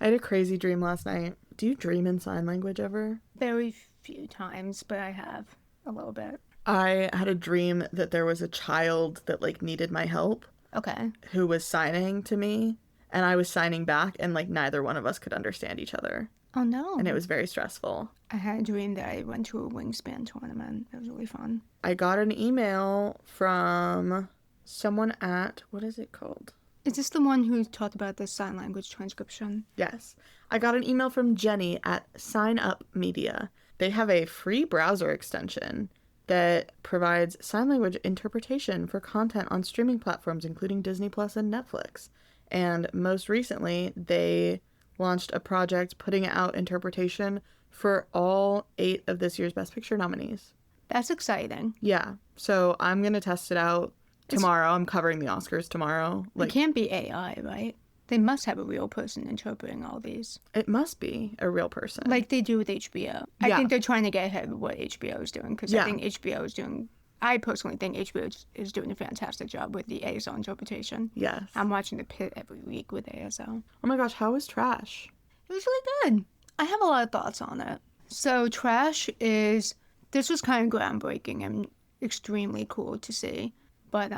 I had a crazy dream last night. Do you dream in sign language ever? Very few times, but I have a little bit. I had a dream that there was a child that like needed my help Okay. who was signing to me and I was signing back and like neither one of us could understand each other. Oh no. And it was very stressful. I had a dream that I went to a wingspan tournament. It was really fun. I got an email from someone at, what is it called? Is this the one who talked about the sign language transcription? Yes. I got an email from Jenny at Sign Up Media. They have a free browser extension that provides sign language interpretation for content on streaming platforms, including Disney Plus and Netflix. And most recently, they launched a project putting out interpretation for all 8 of this year's Best Picture nominees. That's exciting. Yeah. So I'm going to test it out tomorrow. I'm covering the Oscars tomorrow. It can't be AI, right? They must have a real person interpreting all these. It must be a real person. Like they do with HBO. I Yeah. think they're trying to get ahead of what HBO is doing because I think HBO is doing... I personally think HBO is doing a fantastic job with the ASL interpretation. Yes. I'm watching The Pit every week with ASL. Oh my gosh, how was Trash? It was really good. I have a lot of thoughts on it. So Trash is... This was kind of groundbreaking and extremely cool to see. But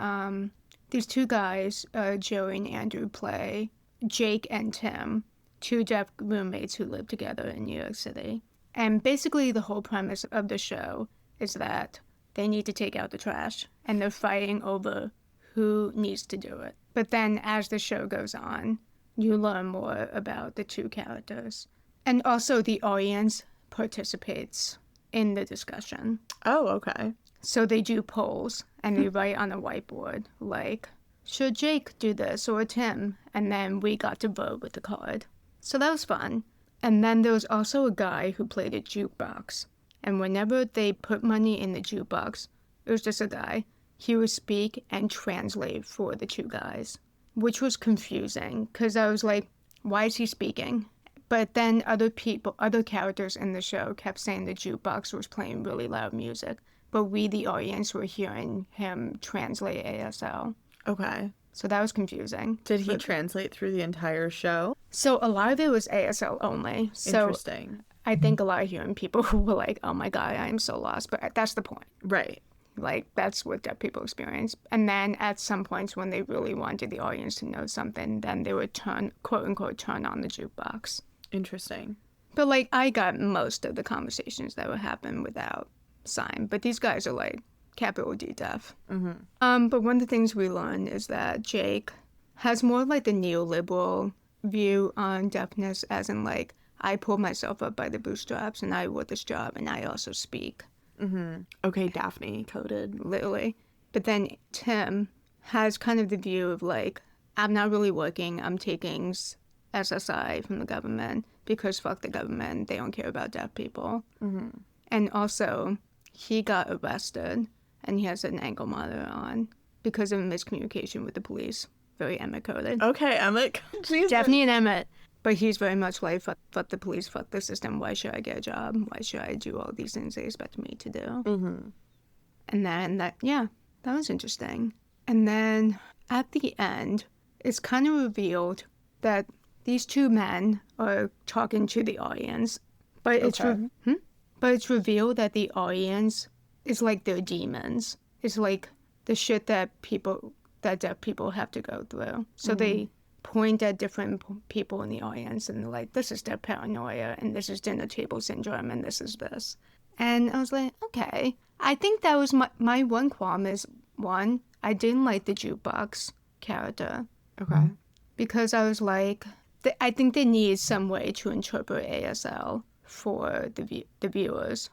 these two guys, Joey and Andrew, play Jake and Tim, 2 deaf roommates who live together in New York City. And basically the whole premise of the show is that they need to take out the trash, and they're fighting over who needs to do it. But then as the show goes on, you learn more about the 2 characters. And also the audience participates in the discussion. Oh, okay. So they do polls, and they write on a whiteboard, like, should Jake do this or Tim? And then we got to vote with the card. So that was fun. And then there was also a guy who played a jukebox. And whenever they put money in the jukebox, it was just a guy. He would speak and translate for the 2 guys, which was confusing because I was like, why is he speaking? But then other characters in the show kept saying the jukebox was playing really loud music. But we, the audience, were hearing him translate ASL. Okay. So that was confusing. Did he translate through the entire show? So a lot of it was ASL only. So Interesting. I think a lot of hearing people who were like, oh my God, I'm so lost. But that's the point. Right. Like, that's what deaf people experience. And then at some points when they really wanted the audience to know something, then they would quote unquote, turn on the jukebox. Interesting. But like, I got most of the conversations that would happen without sign. But these guys are like capital D deaf. Mm-hmm. But one of the things we learned is that Jake has more like the neoliberal view on deafness, as in like, I pulled myself up by the bootstraps and I work this job and I also speak. Mm-hmm. Okay, Daphne coded. Literally. But then Tim has kind of the view of like, I'm not really working, I'm taking SSI from the government because fuck the government, they don't care about deaf people. Mm-hmm. And also, he got arrested and he has an ankle monitor on because of miscommunication with the police. Very Emmett coded. Okay, Emmett. Jesus. Daphne and Emmett. But he's very much like, fuck the police, fuck the system. Why should I get a job? Why should I do all these things they expect me to do? Mm-hmm. And then that was interesting. And then at the end, it's kind of revealed that these 2 men are talking to the audience. But it's revealed that the audience is like their demons. It's like the shit that deaf people have to go through. So they point at different people in the audience and they're like, this is their paranoia and this is dinner table syndrome and this is this. And I was like, okay. I think that was my one qualm is, one, I didn't like the jukebox character. Okay. Because I was like, I think they need some way to interpret ASL for the viewers,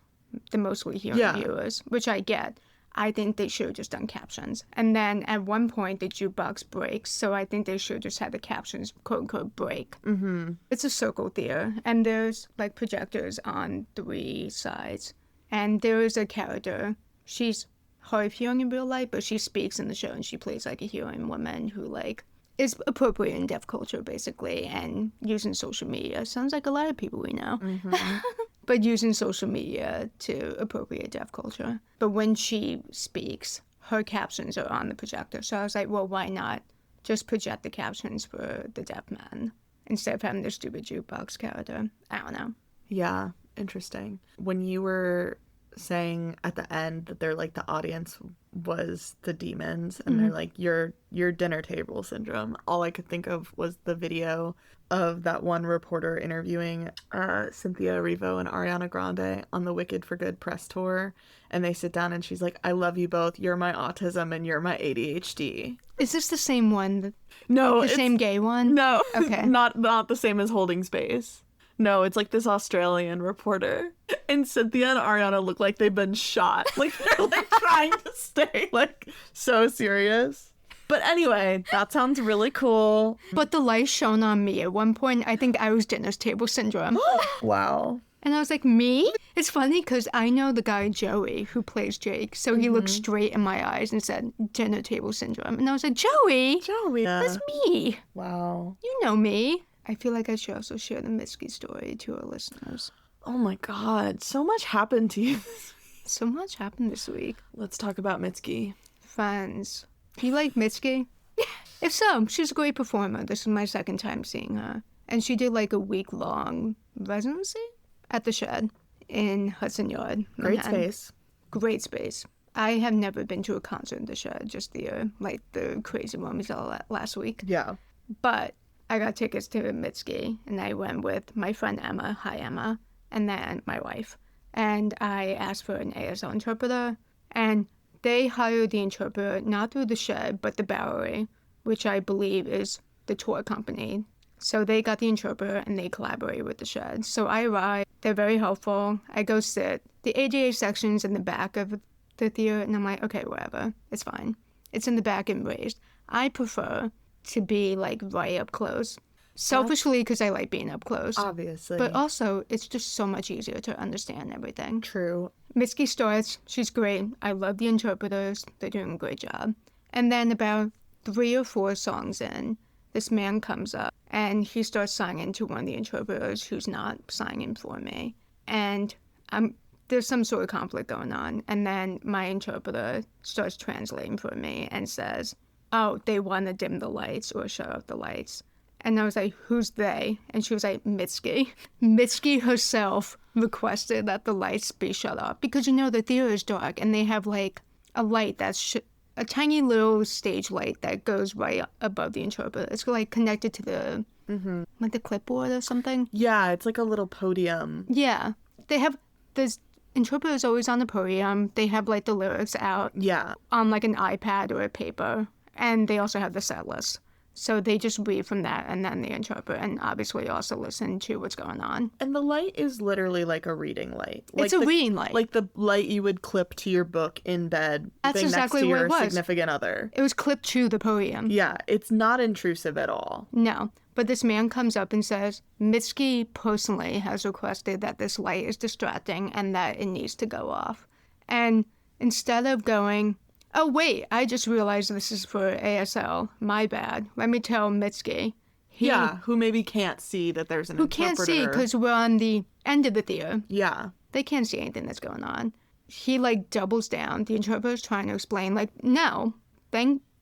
the mostly hearing viewers, which I get. I think they should have just done captions. And then at one point, the jukebox breaks, so I think they should have just had the captions, quote-unquote, break. Mm-hmm. It's a circle theater, and there's, like, projectors on 3 sides. And there is a character. She's hard of hearing in real life, but she speaks in the show, and she plays, like, a hearing woman who, like, is appropriate in deaf culture, basically, and using social media. Sounds like a lot of people we know. Mm-hmm. But using social media to appropriate deaf culture. But when she speaks, her captions are on the projector. So I was like, well, why not just project the captions for the deaf men? instead of having the stupid jukebox character. I don't know. Yeah, interesting. When you were saying at the end that they're like the audience was the demons and they're like your dinner table syndrome, all I could think of was the video of that one reporter interviewing Cynthia Erivo and Ariana Grande on the Wicked for Good press tour, and they sit down and she's like, I love you both, you're my autism and you're my ADHD. Is this the same one? No, The same gay one? no. Okay. not the same as Holding Space. No, it's like this Australian reporter. And Cynthia and Ariana look like they've been shot. Like they're like trying to stay like so serious. But anyway, that sounds really cool. But the light shone on me at one point. I think I was dinner table syndrome. Wow. And I was like, me? It's funny because I know the guy Joey who plays Jake. So he looked straight in my eyes and said, dinner table syndrome. And I was like, Joey, Joey. that's me. Wow. You know me. I feel like I should also share the Mitski story to our listeners. Oh my God. So much happened to you. So much happened this week. Let's talk about Mitski. Friends. Do you like Mitski? If so, she's a great performer. This is my second time seeing her. And she did like a week-long residency at the Shed in Hudson Yard. Great Manhattan. space. Great space. I have never been to a concert in the Shed, just the crazy one we saw last week. Yeah. But I got tickets to Mitski, and I went with my friend Emma. Hi, Emma. And then my wife. And I asked for an ASL interpreter, and they hired the interpreter not through the Shed, but the Bowery, which I believe is the tour company. So they got the interpreter, and they collaborate with the Shed. So I arrive. They're very helpful. I go sit. The ADA section's in the back of the theater, and I'm like, okay, whatever. It's fine. It's in the back and raised. I prefer to be like right up close. Selfishly, because I like being up close. Obviously. But also, it's just so much easier to understand everything. True. Mitski starts. She's great. I love the interpreters. They're doing a great job. And then about 3 or 4 songs in, this man comes up and he starts signing to one of the interpreters who's not signing for me. And there's some sort of conflict going on. And then my interpreter starts translating for me and says, oh, they want to dim the lights or shut off the lights. And I was like, who's they? And she was like, Mitski. Mitski herself requested that the lights be shut off. Because, the theater is dark and they have like a light that's a tiny little stage light that goes right above the interpreter. It's like connected to the, like the clipboard or something. Yeah, it's like a little podium. Yeah. They have, the interpreter is always on the podium. They have like the lyrics out. Yeah. On like an iPad or a paper. And they also have the set list. So they just read from that and then they interpret and obviously also listen to what's going on. And the light is literally like a reading light. Like It's a reading light. Like the light you would clip to your book in bed. That's being exactly next to what your it was. significant other. It was clipped to the podium. Yeah, it's not intrusive at all. No. But this man comes up and says, Mitski personally has requested that this light is distracting and that it needs to go off. And instead of going, oh, wait, I just realized this is for ASL. My bad. Let me tell Mitski. Who maybe can't see that there's an interpreter. Who can't see because we're on the end of the theater. Yeah. They can't see anything that's going on. He, doubles down. The interpreter's trying to explain, no.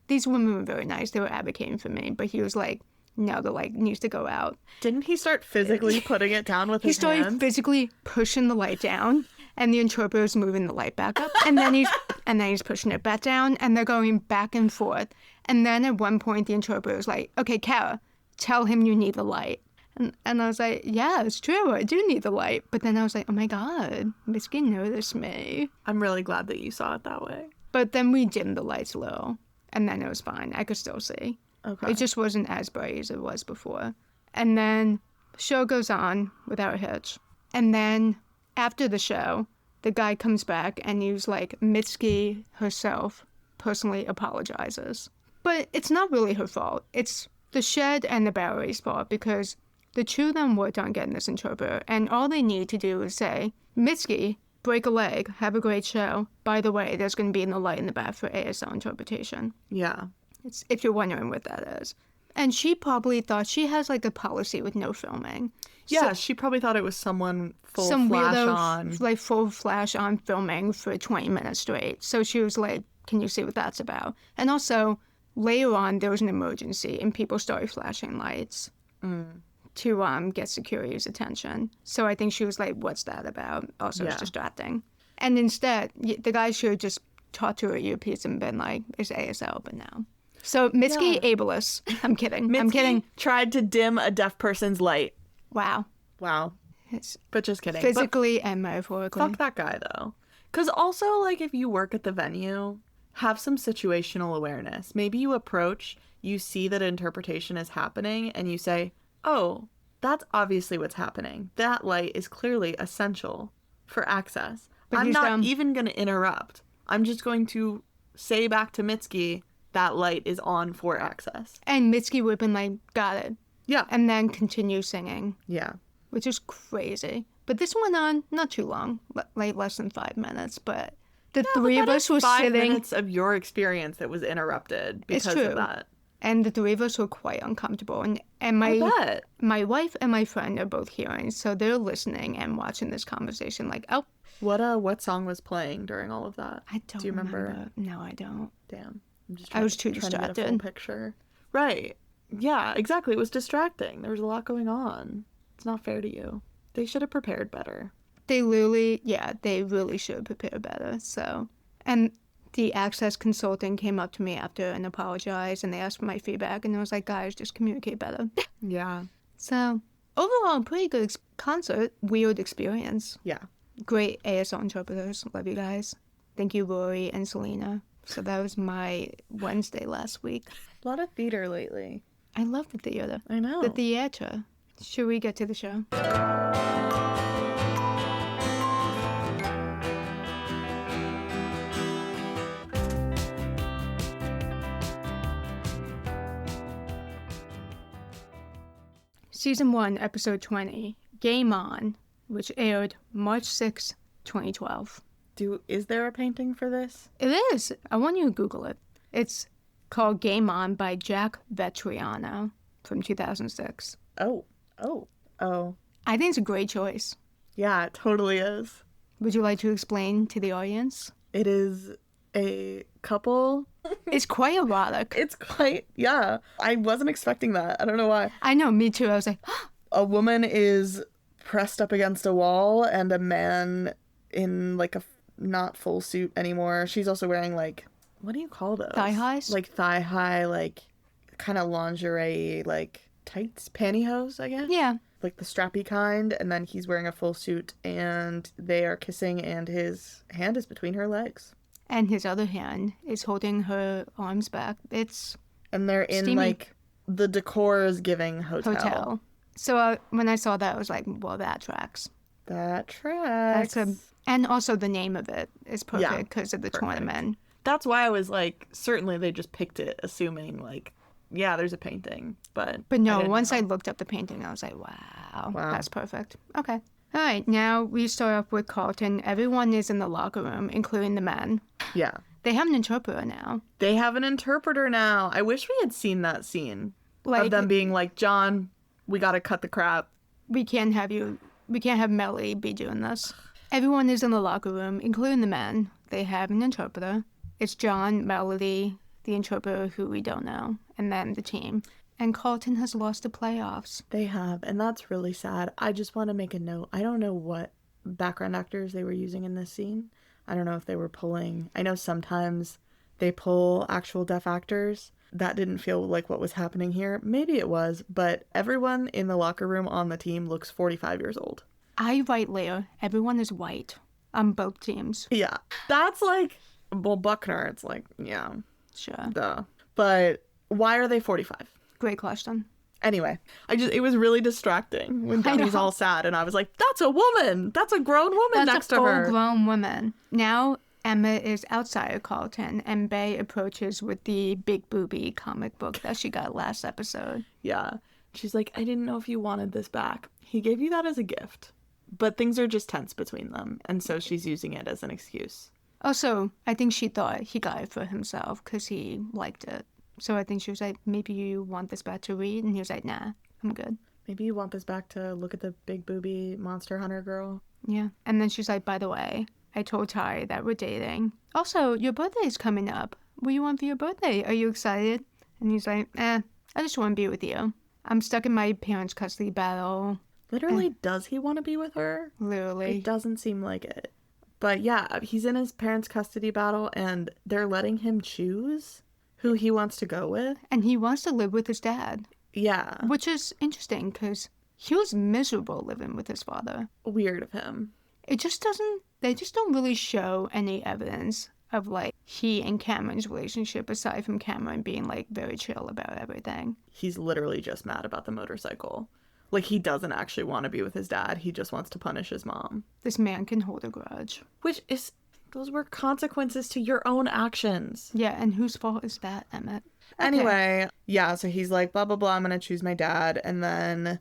These women were very nice. They were advocating for me. But he was like, no, the light needs to go out. Didn't he start physically putting it down with his He started hand? physically pushing the light down. And the interpreter's moving the light back up, and then he's pushing it back down, and they're going back and forth. And then at one point, the interpreter's like, "Okay, Kara, tell him you need the light." And I was like, "Yeah, it's true. I do need the light." But then I was like, "Oh my God, Mitski noticed me." I'm really glad that you saw it that way. But then we dimmed the lights a little, and then it was fine. I could still see. Okay. It just wasn't as bright as it was before. And then the show goes on without a hitch. And then after the show, the guy comes back and he's like, Mitski herself personally apologizes. But it's not really her fault. It's the Shed and the Bowery's fault because the two of them worked on getting this interpreter. And all they need to do is say, Mitski, break a leg, have a great show. By the way, there's going to be no light in the back for ASL interpretation. Yeah. It's, if you're wondering what that is. And she probably thought she has a policy with no filming. Yeah, So- she probably thought it was someone full some flash weirdo, on. full flash on filming for 20 minutes straight. So she was like, can you see what that's about? And also, later on, there was an emergency and people started flashing lights. to get security's attention. So I think she was like, what's that about? Also, it's Yeah. distracting. And instead, the guy should have just talked to her earpiece and been like, it's ASL, but no. So Mitski, Yeah. ableist. I'm kidding. I'm Mitski kidding. tried to dim a deaf person's light. Wow. Wow. It's But just kidding. physically and metaphorically. Fuck that guy, though. Because also, like, if you work at the venue, have some situational awareness. Maybe you approach, you see that interpretation is happening, and you say, oh, that's obviously what's happening. That light is clearly essential for access. But I'm he's not dumb. even going to interrupt. I'm just going to say back to Mitski, that light is on for access. And Mitski would have been like, got it. Yeah. And then continue singing, Yeah. which is crazy. But this went on not too long, like less than 5 minutes. But the three of us were 5 sitting, minutes of your experience that was interrupted It's because true. of that. and the three of us were quite uncomfortable. And I my bet. my wife and my friend are both hearing, so they're listening and watching this conversation like, oh, What song was playing during all of that? I don't Do you remember? No, I don't. Damn. I'm just I was too trying to get a full distracted. picture. Right. Yeah, exactly. It was distracting. There was a lot going on. It's not fair to you. They should have prepared better. They really should prepare better. So, and the Access consultant came up to me after and apologized, and they asked for my feedback, and I was like, guys, just communicate better. Yeah. So, overall, pretty good concert. Weird experience. Yeah. Great ASL interpreters. Love you guys. Thank you, Rory and Selena. So that was my Wednesday last week. A lot of theater lately. I love the theater. I know. The theater. Should we get to the show? Season 1, Episode 20, Game On, which aired March 6, 2012. Is there a painting for this? It is. I want you to Google it. It's called Game On by Jack Vetriano from 2006. Oh. I think it's a great choice. Yeah, it totally is. Would you like to explain to the audience? It is a couple. It's quite erotic. It's quite, yeah. I wasn't expecting that. I don't know why. I know, me too. I was like, A woman is pressed up against a wall, and a man in like a not full suit anymore. She's also wearing like, what do you call those? Thigh highs? Like thigh high, like kind of lingerie, like tights, pantyhose, I guess. yeah. Like the strappy kind. And then he's wearing a full suit, and they are kissing, and his hand is between her legs. And his other hand is holding her arms back. It's And they're in Steamy. like, the decor is giving hotel. So when I saw that, I was like, well, that tracks. That tracks. And also the name of it is Yeah, perfect because of the perfect. tournament. That's why I was like, certainly they just picked it, assuming like, yeah, there's a painting. But But no, didn't once know. I looked up the painting, I was like, wow, Wow. that's perfect. Okay. All right, now we start off with Carlton. Everyone is in the locker room, including the men. Yeah. They have an interpreter now. They have an interpreter now. I wish we had seen that scene Like, of them being like, John, we gotta cut the crap. we can't have Melly be doing this. Everyone is in the locker room, including the men. They have an interpreter. It's John, Melody, the interpreter who we don't know, and then the team. And Carlton has lost the playoffs. They have, and that's really sad. I just want to make a note. I don't know what background actors they were using in this scene. I don't know if they were pulling. I know sometimes they pull actual deaf actors. That didn't feel like what was happening here. Maybe it was, but everyone in the locker room on the team looks 45 years old. I write later. Everyone is white on both teams. Yeah. That's like, well, Buckner, it's like, yeah, Sure. duh. But why are they 45? Great question. Anyway, it was really distracting when I Danny's know. all sad, and I was like, that's a woman! That's a grown woman That's next a to her! full-grown woman. Now Emma is outside of Carlton, and Bay approaches with the big booby comic book that she got last episode. Yeah. She's like, I didn't know if you wanted this back. He gave you that as a gift. But things are just tense between them, and so she's using it as an excuse. Also, I think she thought he got it for himself because he liked it. So I think she was like, maybe you want this back to read? And he was like, nah, I'm good. Maybe you want this back to look at the big booby monster hunter girl. Yeah. And then she's like, by the way, I told Ty that we're dating. Also, your birthday is coming up. What do you want for your birthday? Are you excited? And he's like, I just want to be with you. I'm stuck in my parents' custody battle. Literally, does he want to be with her? Literally. It doesn't seem like it. But yeah, he's in his parents' custody battle, and they're letting him choose who he wants to go with. And he wants to live with his dad, Yeah. which is interesting because he was miserable living with his father. Weird of him. It just doesn't, they just don't really show any evidence of like he and Cameron's relationship aside from Cameron being like very chill about everything. He's literally just mad about the motorcycle. Like, he doesn't actually want to be with his dad. He just wants to punish his mom. This man can hold a grudge. Which is, those were consequences to your own actions. Yeah, and whose fault is that, Emmett? Okay. Anyway, yeah, so he's like, blah, blah, blah, I'm going to choose my dad. And then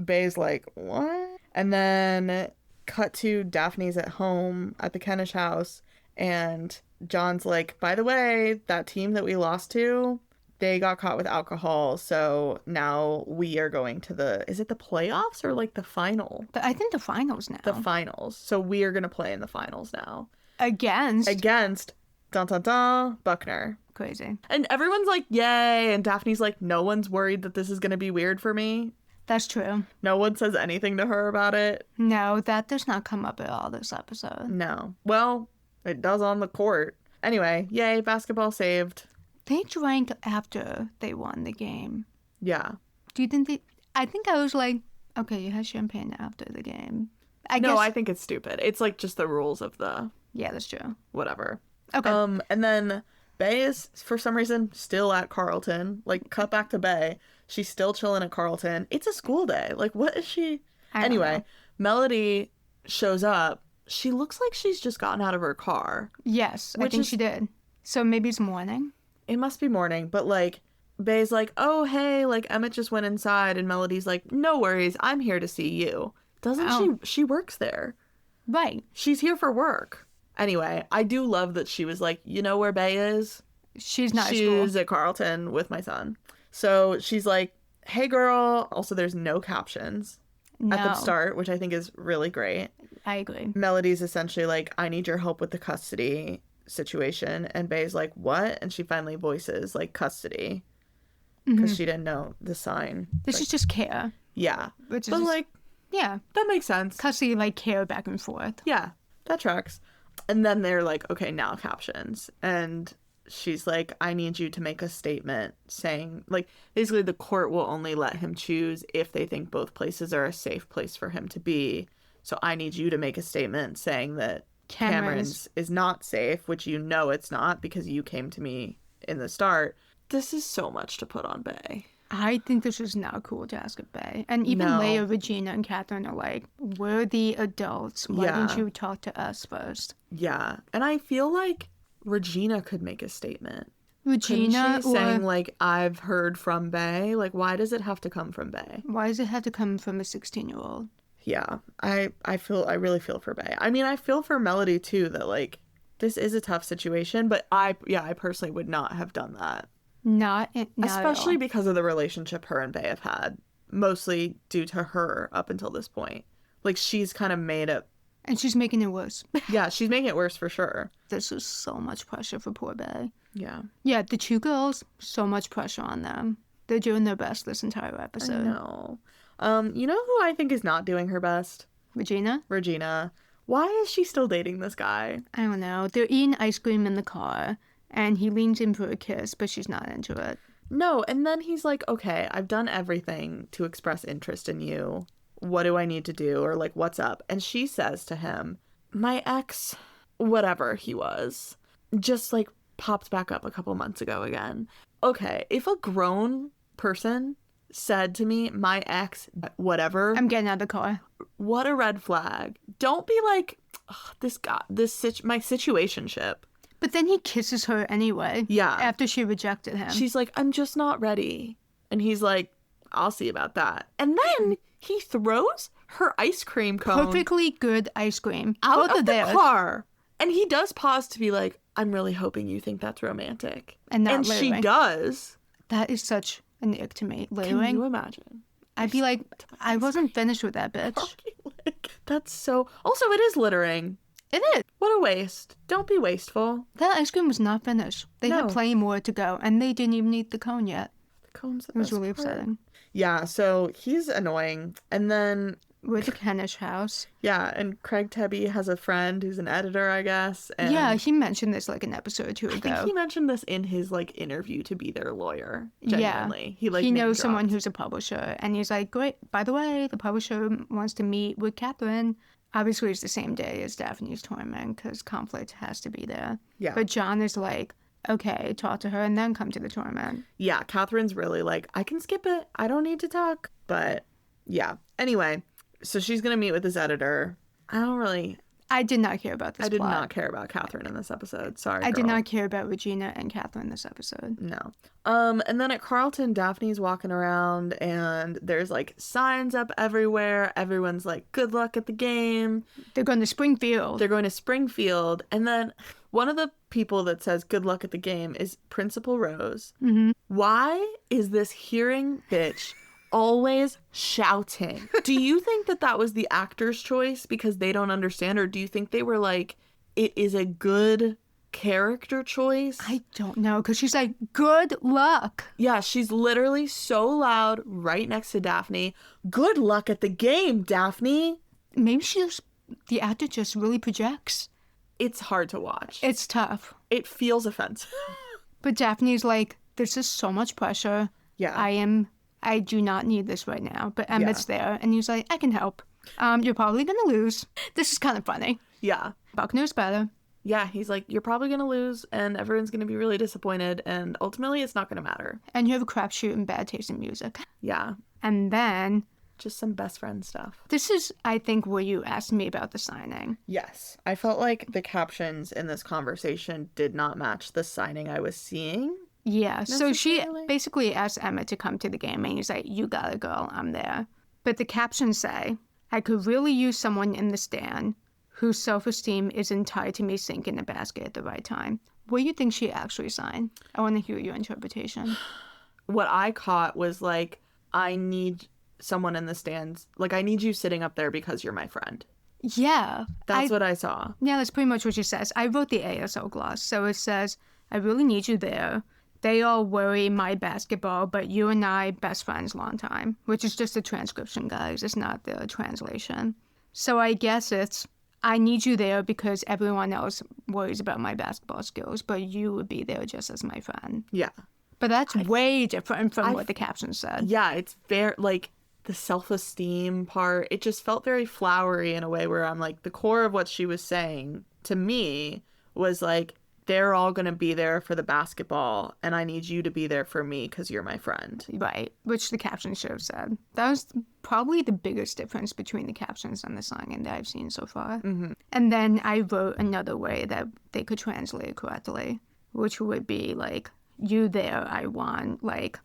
Bay's like, what? And then cut to Daphne's at home at the Kenish house. And John's like, by the way, that team that we lost to, they got caught with alcohol. So now we are going to is it the playoffs or like the final? I think the finals now. The finals. So we are going to play in the finals now. Against Dun dun dun, Buckner. Crazy. And everyone's like, yay. And Daphne's like, no one's worried that this is going to be weird for me. That's true. No one says anything to her about it. No, that does not come up at all this episode. No. Well, it does on the court. Anyway, yay, basketball saved. They drank after they won the game. Yeah. Do you think I think I was like, okay, you had champagne after the game. I think it's stupid. It's like just the rules of the Yeah, that's true. whatever. Okay. And then Bay is, for some reason, still at Carlton. Like, cut back to Bay. She's still chilling at Carlton. It's a school day. Like, what is she? I don't Anyway, know. Melody shows up. She looks like she's just gotten out of her car. Yes, I Which think is- she did. So maybe it's morning. It must be morning, but like, Bay's like, oh, hey, like, Emmett just went inside, and Melody's like, no worries, I'm here to see you. Doesn't Oh. she works there. Right. She's here for work. Anyway, I do love that she was like, you know where Bay is? She's not at school. She's at Carlton with my son. So she's like, hey, girl. Also, there's no captions at the No, start, which I think is really great. I agree. Melody's essentially like, I need your help with the custody situation. And Bay's like, what? And she finally voices like custody because she didn't know the sign. This Like, is just care. yeah. Which is But like, yeah. that makes sense. Custody like care back and forth. Yeah, that tracks. And then they're like, okay, now captions. And she's like, I need you to make a statement saying, like, basically the court will only let him choose if they think both places are a safe place for him to be. So I need you to make a statement saying that Cameron's is not safe, which you know it's not because you came to me in the start. This is so much to put on Bay. I think this is not cool to ask at Bay. And even No. Leia, Regina, and Catherine are like, we're the adults. Why Yeah. didn't you talk to us first? Yeah. And I feel like Regina could make a statement. Regina, Couldn't she? or Saying like, I've heard from Bay. Like, why does it have to come from Bay? why does it have to come from a 16-year-old? Yeah, I really feel for Bay. I mean, I feel for Melody too, that like this is a tough situation, but I personally would not have done that. Not Especially at all. because of the relationship her and Bay have had, mostly due to her up until this point. Like, she's kind of made it. And she's making it worse. Yeah, she's making it worse for sure. This is so much pressure for poor Bay. Yeah. Yeah, the two girls, so much pressure on them. They're doing their best this entire I episode. know. You know who I think is not doing her best? Regina? Regina. Why is she still dating this guy? I don't know. They're eating ice cream in the car, and he leans in for a kiss, but she's not into it. No, and then he's like, okay, I've done everything to express interest in you. What do I need to do? Or like, what's up? And she says to him, my ex, whatever he was, just like popped back up a couple months ago again. Okay, if a grown person said to me, my ex, whatever, I'm getting out of the car. what a red flag. Don't be like, "Ugh, this guy, my situationship. But then he kisses her anyway. Yeah. After she rejected him. She's like, I'm just not ready. And he's like, I'll see about that. And then he throws her ice cream cone perfectly good ice cream. out Both of the theirs. car. And he does pause to be like, I'm really hoping you think that's romantic. And not she littering. does. That is such an ick to me. Can Littering. you imagine? I'd be like, I wasn't finished with that bitch. Like, that's so... Also, it is littering. It is. What a waste. Don't be wasteful. That ice cream was not finished. They No. had plenty more to go, and they didn't even eat the cone yet. The cone's the It was best really part. upsetting. Yeah, so he's annoying. And then, With the Kenish house. yeah, and Craig Tebby has a friend who's an editor, I guess. And Yeah, he mentioned this like an episode or two I ago. think he mentioned this in his like interview to be their lawyer. Yeah. Genuinely. He like He name knows someone dropped. who's a publisher, and he's like, great, by the way, the publisher wants to meet with Catherine. Obviously, it's the same day as Daphne's tournament because conflict has to be there. Yeah. But John is like, okay, talk to her and then come to the tournament. Yeah, Catherine's really like, I can skip it. I don't need to talk. But yeah. Anyway, so she's going to meet with this editor. I did not care about this I did plot. not care about Catherine in this episode. Sorry, I did girl. not care about Regina and Catherine this episode. No. And then at Carlton, Daphne's walking around and there's like signs up everywhere. Everyone's like, good luck at the game. They're going to Springfield. They're going to Springfield. And then one of the people that says good luck at the game is Principal Rose. Mm-hmm. Why is this hearing bitch always shouting? Do you think that that was the actor's choice because they don't understand? Or do you think they were like, it is a good character choice? I don't know, because she's like, good luck. Yeah, she's literally so loud right next to Daphne. Good luck at the game, Daphne. Maybe the actor just really projects. It's hard to watch. It's tough. It feels offensive. But Daphne's like, this is so much pressure. Yeah. I do not need this right now. But Emmett's there, and he's like, I can help. You're probably going to lose. This is kind of funny. Yeah. Buck knows better. Yeah, he's like, you're probably going to lose, and everyone's going to be really disappointed, and ultimately it's not going to matter. And you have a crapshoot and bad taste in music. Yeah. And then, Just some best friend stuff. this is, I think, where you asked me about the signing. Yes. I felt like the captions in this conversation did not match the signing I was seeing. Yeah, so she Necessarily. basically asked Emma to come to the game, and he's like, you got it, girl, I'm there. But the captions say, I could really use someone in the stand whose self-esteem isn't tied to me sinking the basket at the right time. What do you think she actually signed? I want to hear your interpretation. What I caught was like, I need someone in the stands. Like, I need you sitting up there because you're my friend. Yeah. That's what I saw. Yeah, that's pretty much what she says. I wrote the ASL gloss, so it says, I really need you there. They all worry my basketball, but you and I, best friends long time. Which is just a transcription, guys. It's not the translation. So I guess it's, I need you there because everyone else worries about my basketball skills, but you would be there just as my friend. Yeah. But that's way different from what the caption said. Yeah, it's very, like, the self-esteem part, it just felt very flowery in a way where I'm like, the core of what she was saying to me was like, they're all going to be there for the basketball, and I need you to be there for me because you're my friend. Right, which the caption should have said. That was probably the biggest difference between the captions and the signing that I've seen so far. Mm-hmm. And then I wrote another way that they could translate correctly, which would be like, you there, I want, like,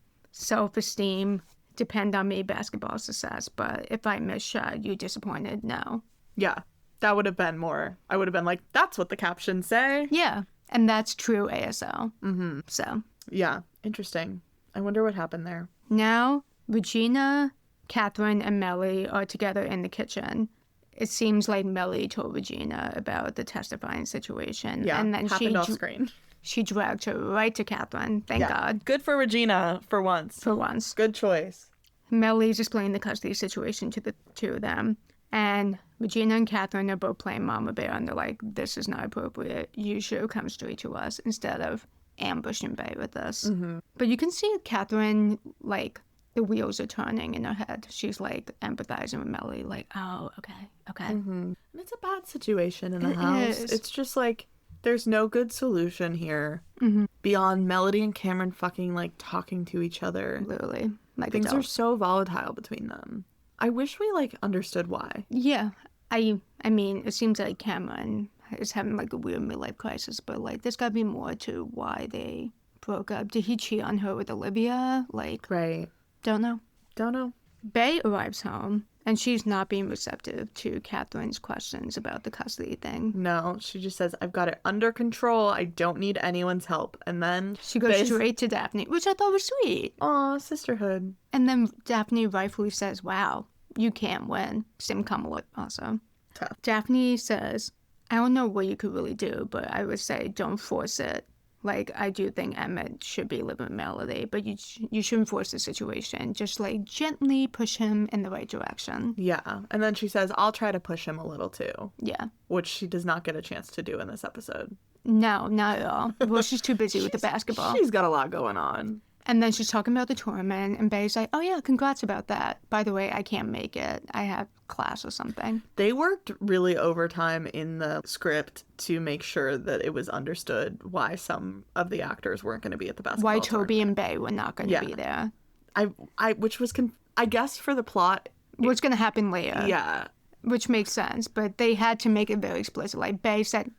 self-esteem, depend on me, basketball success, but if I miss shot, you disappointed, no. Yeah, that would have been more, I would have been like, that's what the captions say. Yeah, and that's true ASL. Mm-hmm. So Yeah, interesting. I wonder what happened there. now Regina, Catherine, and Melly are together in the kitchen. It seems like Melly told Regina about the testifying situation. Yeah, and then happened off screen. she dragged her right to Catherine. Thank God. Good for Regina for once. For once. Good choice. Melly's explaining the custody situation to the two of them. And Regina and Catherine are both playing Mama Bear, and they're like, this is not appropriate. You should come straight to us instead of ambushing Bay with us. Mm-hmm. But you can see Catherine, like, the wheels are turning in her head. She's, like, empathizing with Melly, like, oh, okay. Mm-hmm. And it's a bad situation in the It house. is. It's just like, there's no good solution here Mm-hmm. beyond Melody and Cameron fucking like talking to each other. Literally. Like Things are adults. so volatile between them. I wish we like understood why. Yeah. I mean, it seems like Cameron is having, like, a weird midlife crisis, but, like, there's gotta be more to why they broke up. Did he cheat on her with Olivia? Like, Right. don't know. Don't know. Bay arrives home, and she's not being receptive to Catherine's questions about the custody thing. No, she just says, I've got it under control. I don't need anyone's help. And then She goes straight to Daphne, which I thought was sweet. Aw, sisterhood. And then Daphne rightfully says, wow, you can't win. Sim Kamala also. Tough. Daphne says, I don't know what you could really do, but I would say don't force it. Like, I do think Emmett should be living with Melody, but you shouldn't force the situation. Just, like, gently push him in the right direction. Yeah. And then she says, I'll try to push him a little too, Yeah. which she does not get a chance to do in this episode. No, not at all. Well, she's too busy with the basketball. She's got a lot going on. And then she's talking about the tournament, and Bay's like, oh, yeah, congrats about that. By the way, I can't make it. I have class or something. They worked really overtime in the script to make sure that it was understood why some of the actors weren't going to be at the basketball Why tournament. Toby and Bay were not going to be there. Which was, I guess for the plot. What's going to happen later. Yeah. Which makes sense, but they had to make it very explicit. Like, Bay said,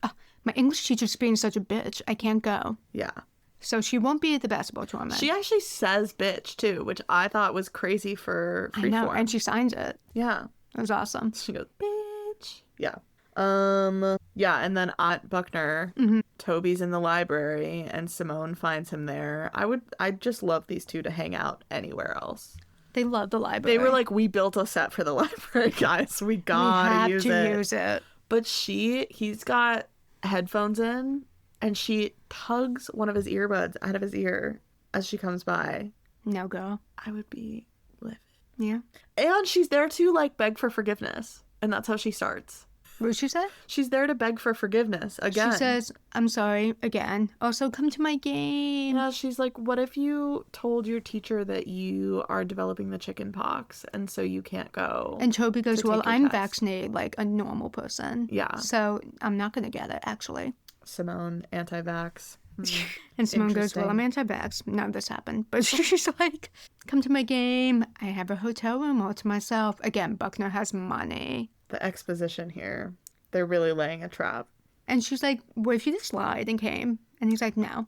my English teacher's being such a bitch. I can't go. Yeah. So she won't be at the basketball tournament. She actually says bitch, too, which I thought was crazy for Freeform. I know, and she signs it. Yeah. It was awesome. She goes, bitch. Yeah. Yeah, and then at Buckner, Toby's in the library, and Simone finds him there. I just love these two to hang out anywhere else. They love the library. They were like, we built a set for the library, guys. We we gotta have use to it. use it. But he's got headphones in, and she tugs one of his earbuds out of his ear as she comes by. No go. I would be livid. Yeah. And she's there to, like, beg for forgiveness. And that's how she starts. What did she say? She's there to beg for forgiveness again. She says, I'm sorry, again. Also, come to my game. Yeah, she's like, what if you told your teacher that you are developing the chicken pox and so you can't go? And Toby goes, to well, take your I'm test." vaccinated like a normal person. Yeah. So I'm not going to get it, actually. Simone, anti-vax. And Simone goes, well, I'm Interesting. anti-vax. None of this happened. But she's like, come to my game. I have a hotel room all to myself. Again, Buckner has money. The exposition here, they're really laying a trap. And she's like, what if you just lied and came? And he's like, no.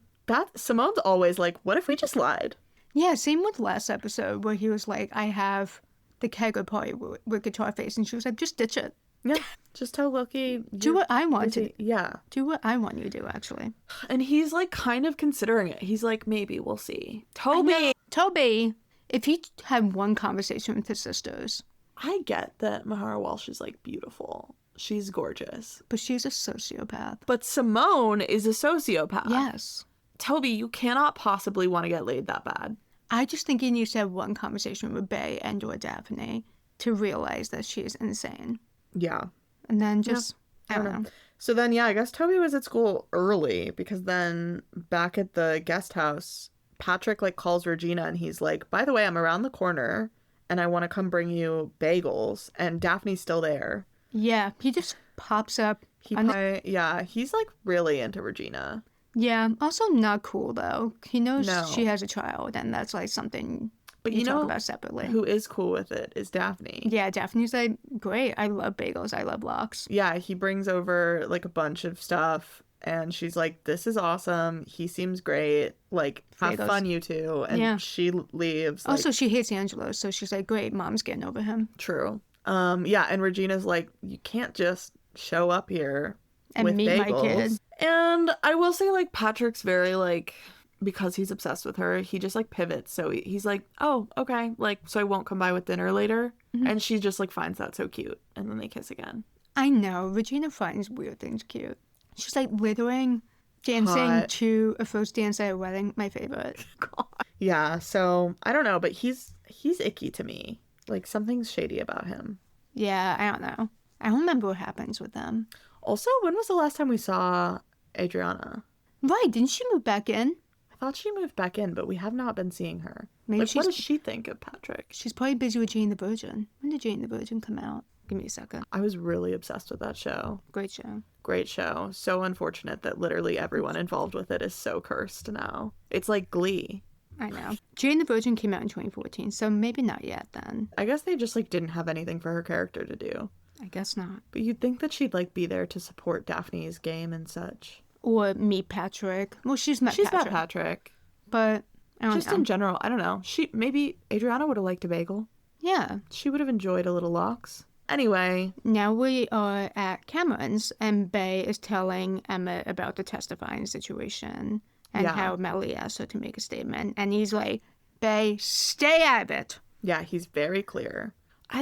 Simone's always like, what if we just lied? Yeah, same with last episode where he was like, I have the kegger party with Guitar Face. And she was like, just ditch it. Yeah, just tell Loki. Do what I want to. Yeah. Do what I want you to do, actually. And he's like kind of considering it. He's like, maybe we'll see. Toby. Toby, if he had one conversation with his sisters, I get that Mahara Walsh is like beautiful. She's gorgeous. but she's a sociopath. But Simone is a sociopath. Yes. Toby, you cannot possibly want to get laid that bad. I just think you need to have one conversation with Bay and or Daphne to realize that she is insane. Yeah. And then just, I don't know. So then, yeah, I guess Toby was at school early because then back at the guest house, Patrick like calls Regina and he's like, by the way, I'm around the corner and I want to come bring you bagels. And Daphne's still there. Yeah, he just pops up. He's like really into Regina. Yeah, also not cool though. He knows No. she has a child and that's like something But you you talk know about separately. who is cool with it is Daphne. Yeah, Daphne's like, great, I love bagels, I love lox. Yeah, he brings over like a bunch of stuff and she's like, this is awesome. He seems great. Like, have Bagels. fun, you two. And Yeah. she leaves. Like, Also, she hates Angelo, so she's like, great, mom's getting over him. true. Yeah, and Regina's like, you can't just show up here And with meet my bagels. kid. And I will say, like, Patrick's very like, because he's obsessed with her, he just like pivots. So he's like, oh, okay, like, so I won't come by with dinner later. Mm-hmm. And she just like finds that so cute, and then they kiss again. I know, Regina finds weird things cute. She's like withering, dancing Hot. to a first dance at a wedding, my favorite. Yeah, so I don't know, but he's icky to me. Like, something's shady about him. Yeah, I don't know. I don't remember what happens with them. Also, when was the last time we saw Adriana? Right, didn't she move back in? I thought she moved back in, but we have not been seeing her. Maybe Like, what she's- does she think of Patrick? She's probably busy with Jane the Virgin. When did Jane the Virgin come out? Give me a second. I was really obsessed with that show. Great show. Great show. So unfortunate that literally everyone involved with it is so cursed now. It's like Glee. I know. Jane the Virgin came out in 2014, so maybe not yet then. I guess they just like didn't have anything for her character to do. I guess not. But you'd think that she'd like be there to support Daphne's game and such. Or meet Patrick. Well, she's met She's Patrick. met Patrick. But I don't Just know. in general, I don't know. Maybe Adriana would have liked a bagel. Yeah. She would have enjoyed a little lox. Anyway, Now we are at Cameron's, and Bay is telling Emmett about the testifying situation and Yeah. how Melly asked her to make a statement. And he's like, Bay, stay out of it. yeah, he's very clear.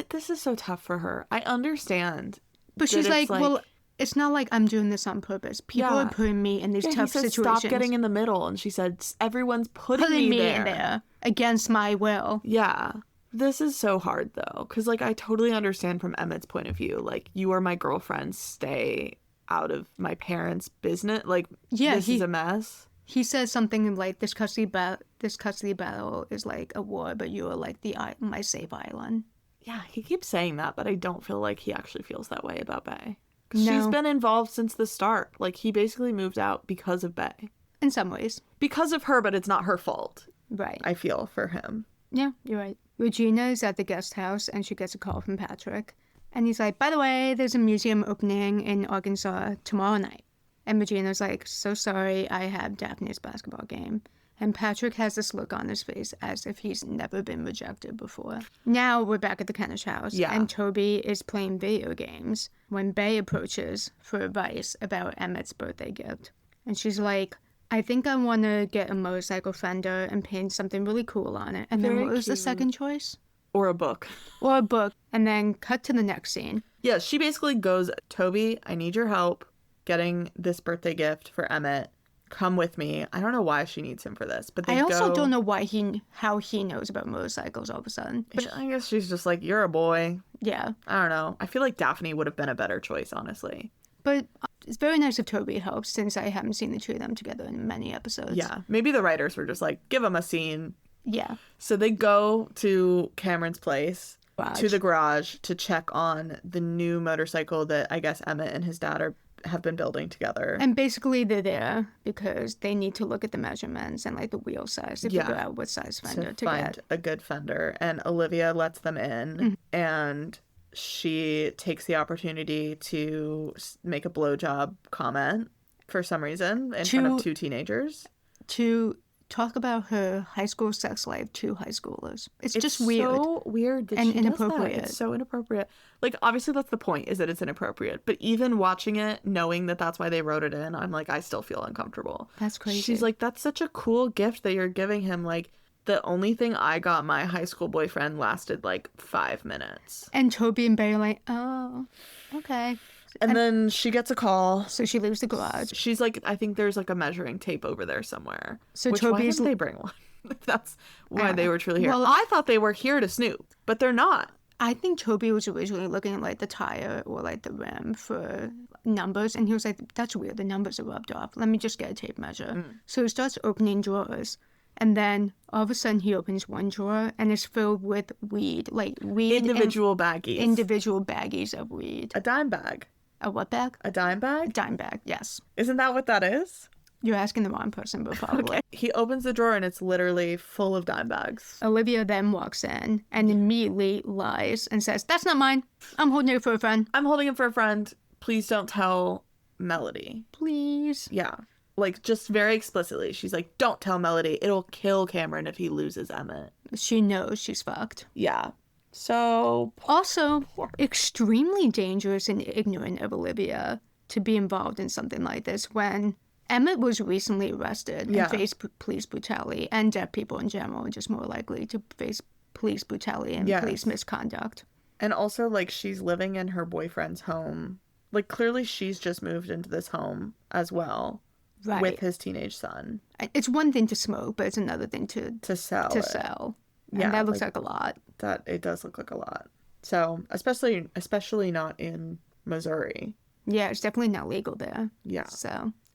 This is so tough for her. I understand. But that she's it's like, well, it's not like I'm doing this on purpose. People Yeah. are putting me in these Yeah, he tough said, situations. stop getting in the middle. And she said, everyone's putting putting me in there against my will. Yeah. This is so hard, though, because, like, I totally understand from Emmett's point of view. Like, you are my girlfriend. Stay out of my parents' business. Like, Yeah, this is a mess. He says something like, this custody battle is like a war, but you are like my safe island. Yeah, he keeps saying that, but I don't feel like he actually feels that way about Bae. 'Cause No. she's been involved since the start. Like, he basically moved out because of Bae. In some ways. Because of her, but it's not her fault, Right. I feel, for him. Yeah, you're right. Regina is at the guest house and she gets a call from Patrick. And he's like, by the way, there's a museum opening in Arkansas tomorrow night. And Regina's like, so sorry, I have Daphne's basketball game. And Patrick has this look on his face as if he's never been rejected before. Now we're back at the Kenish house. Yeah. And Toby is playing video games when Bae approaches for advice about Emmett's birthday gift. And she's like, I think I want to get a motorcycle fender and paint something really cool on it. And then Very what was the cute. second choice? Or a book. Or a book. And then cut to the next scene. Yeah, she basically goes, Toby, I need your help getting this birthday gift for Emmett. Come with me. I don't know why she needs him for this, but they I also go... don't know how he knows about motorcycles all of a sudden. But I guess she's just like, you're a boy. yeah. I don't know. I feel like Daphne would have been a better choice, honestly. But it's very nice if Toby helps since I haven't seen the two of them together in many episodes. Yeah, maybe the writers were just like, give him a scene. Yeah. So they go to Cameron's place, Garage. to the garage, to check on the new motorcycle that I guess Emmett and his dad have been building together. And basically they're there because they need to look at the measurements and like the wheel size to figure out what size fender to find get. a good fender. And Olivia lets them in, and she takes the opportunity to make a blowjob comment for some reason in front of two teenagers. To talk about her high school sex life to high schoolers. It's just weird. So weird that and she does that. inappropriate. It's so inappropriate. Like, obviously that's the point, is that it's inappropriate. But even watching it, knowing that that's why they wrote it in, I'm like, I still feel uncomfortable. That's crazy. She's like, that's such a cool gift that you're giving him. Like, the only thing I got my high school boyfriend lasted like 5 minutes. And Toby and Bae are like, oh, okay. And then she gets a call. So she leaves the garage. She's like, I think there's like a measuring tape over there somewhere. So Which, why Toby's didn't they bring one? If that's why they were truly here. Well, I thought they were here to snoop, but they're not. I think Toby was originally looking at like the tire or like the rim for numbers, and he was like, that's weird, the numbers are rubbed off. Let me just get a tape measure. So he starts opening drawers, and then all of a sudden he opens one drawer and it's filled with weed, like weed. Individual baggies. Individual baggies of weed. A dime bag. A what bag? A dime A bag? dime bag, yes. Isn't that what that is? You're asking the wrong person, but probably. He opens the drawer and it's literally full of dime bags. Olivia then walks in and immediately lies and says, that's not mine. I'm holding it for a friend. I'm holding it for a friend. Please don't tell Melody. Please. Yeah. Like, just very explicitly. She's like, don't tell Melody. It'll kill Cameron if he loses Emmett. She knows she's fucked. Yeah. So, Also, extremely dangerous and ignorant of Olivia to be involved in something like this when Emmett was recently arrested and faced police brutality, and deaf people in general are just more likely to face police brutality and police misconduct. and also, like, she's living in her boyfriend's home. Like, clearly she's just moved into this home as well. Right. With his teenage son. It's one thing to smoke, but it's another thing to sell to it. sell. Yeah, And that looks like- like a lot. That it does look like a lot. So, especially not in Missouri. Yeah, it's definitely not legal there. Yeah. So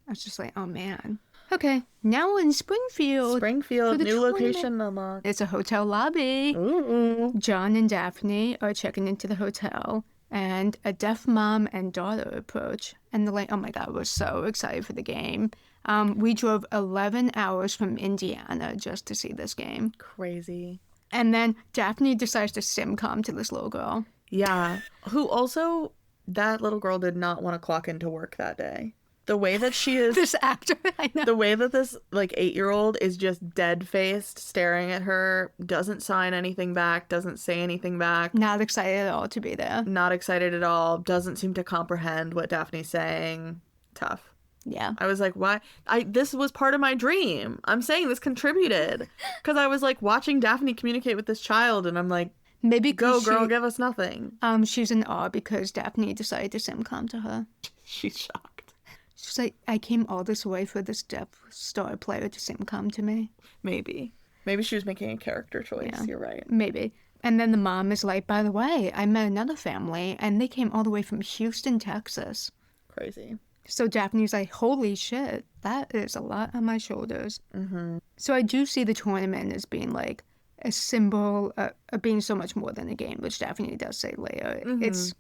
I was just like, oh man. Okay, now we're in Springfield. Springfield, for the new tournament. location unlocked. It's a hotel lobby. Ooh. John and Daphne are checking into the hotel, and a deaf mom and daughter approach. And they're like, oh my God, we're so excited for the game. We drove 11 hours from Indiana just to see this game. Crazy. And then Daphne decides to sim-com to this little girl. Yeah. Who also, that little girl did not want to clock into work that day. The way that she is, This actor, I know. the way that this like 8-year-old is just dead-faced staring at her, doesn't sign anything back, doesn't say anything back, Not excited at all to be there. not excited at all, doesn't seem to comprehend what Daphne's saying. Tough. Yeah. I was like, why? This was part of my dream. I'm saying this contributed. Because I was like watching Daphne communicate with this child and I'm like, Maybe Go, 'cause girl, give us nothing. she's in awe because Daphne decided to SimCom to her. She's shocked. She's like, I came all this way for this Death Star player to SimCom to me. Maybe. Maybe she was making a character choice. Yeah. You're right. Maybe. And then the mom is like, by the way, I met another family, and they came all the way from Houston, Texas. Crazy. So Daphne's like, holy shit, that is a lot on my shoulders. Mm-hmm. So I do see the tournament as being like a symbol of being so much more than a game, which Daphne does say later. Mm-hmm. It's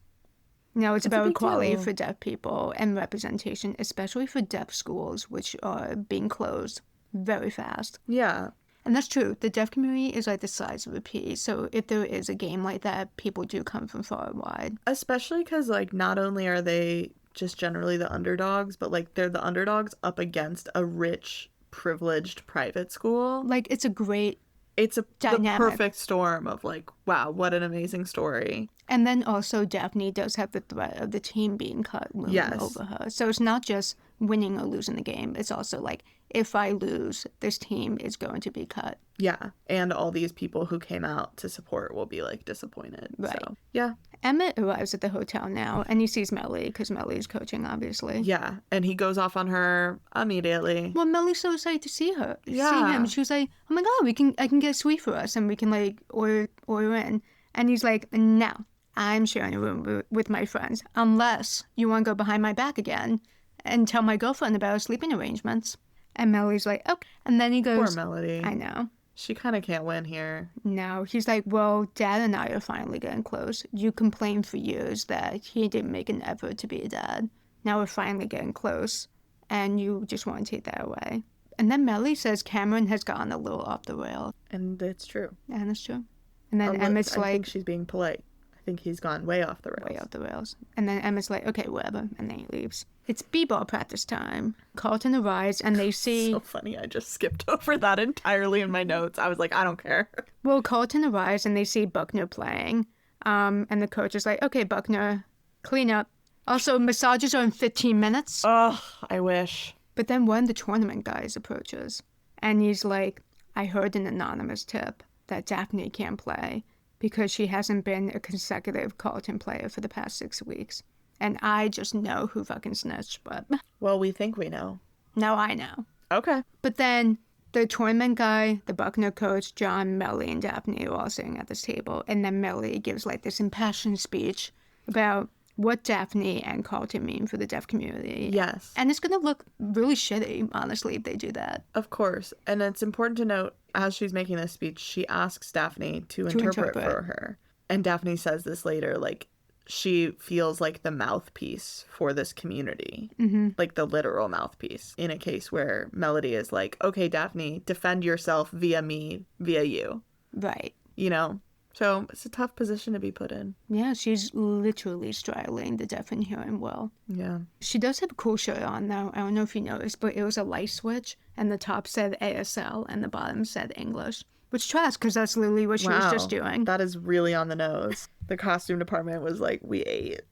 about big equality deal. for deaf people and representation, especially for deaf schools, which are being closed very fast. Yeah. And that's true. The deaf community is like the size of a pea. So if there is a game like that, people do come from far and wide. Especially because, like, not only are they just generally the underdogs, but, like, they're the underdogs up against a rich, privileged private school. Like, it's a great It's the dynamic. perfect storm of, like, wow, what an amazing story. And then also Daphne does have the threat of the team being cut looming Yes. over her. So it's not just winning or losing the game. It's also like, if I lose, this team is going to be cut. Yeah. And all these people who came out to support will be, like, disappointed. Right. So, yeah. Emmett arrives at the hotel now, and he sees Melly, because Melly's coaching, obviously. Yeah. And he goes off on her immediately. Well, Melly's so excited to see her. Yeah. See him. She was like, oh my God, I can get a suite for us, and we can, like, order in. And he's like, no, I'm sharing a room with my friends, unless you want to go behind my back again and tell my girlfriend about our sleeping arrangements. And Melly's like, okay. And then he goes, Poor Melody. I know. She kind of can't win here. No. He's like, well, Dad and I are finally getting close. You complained for years that he didn't make an effort to be a dad. Now we're finally getting close, and you just want to take that away. And then Melly says Cameron has gone a little off the rail. And it's true. And it's true. And then Emmett's I like, think she's being polite. I think he's gone way off the rails. way off the rails. And then Emmett's like, okay, whatever. And then he leaves. It's b-ball practice time. Carlton arrives, and they see... So funny. I just skipped over that entirely in my notes. I was like, I don't care. Well, Carlton arrives, and they see Buckner playing. And the coach is like, okay, Buckner, clean up. Also, massages are in 15 minutes. Oh, I wish. But then one of the tournament guys approaches, and he's like, I heard an anonymous tip that Daphne can't play because she hasn't been a consecutive Carlton player for the past 6 weeks. And I just know who fucking snitched, but Well, we think we know. now I know. Okay. But then the tournament guy, the Buckner coach, John, Melly, and Daphne are all sitting at this table. And then Melly gives like this impassioned speech about what Daphne and Carlton mean for the deaf community. Yes. And it's going to look really shitty, honestly, if they do that. Of course. And it's important to note, as she's making this speech, she asks Daphne to interpret for her. And Daphne says this later, like, she feels like the mouthpiece for this community. Mm-hmm. Like the literal mouthpiece. In a case where Melody is like, okay, Daphne, defend yourself via me, via you. Right. You know? So it's a tough position to be put in. Yeah, she's literally straddling the deaf and hearing well. Yeah. She does have a cool shirt on, though. I don't know if you noticed, but it was a light switch, and the top said ASL, and the bottom said English. Which tracks, because that's literally what she was just doing. That is really on the nose. The costume department was like, we ate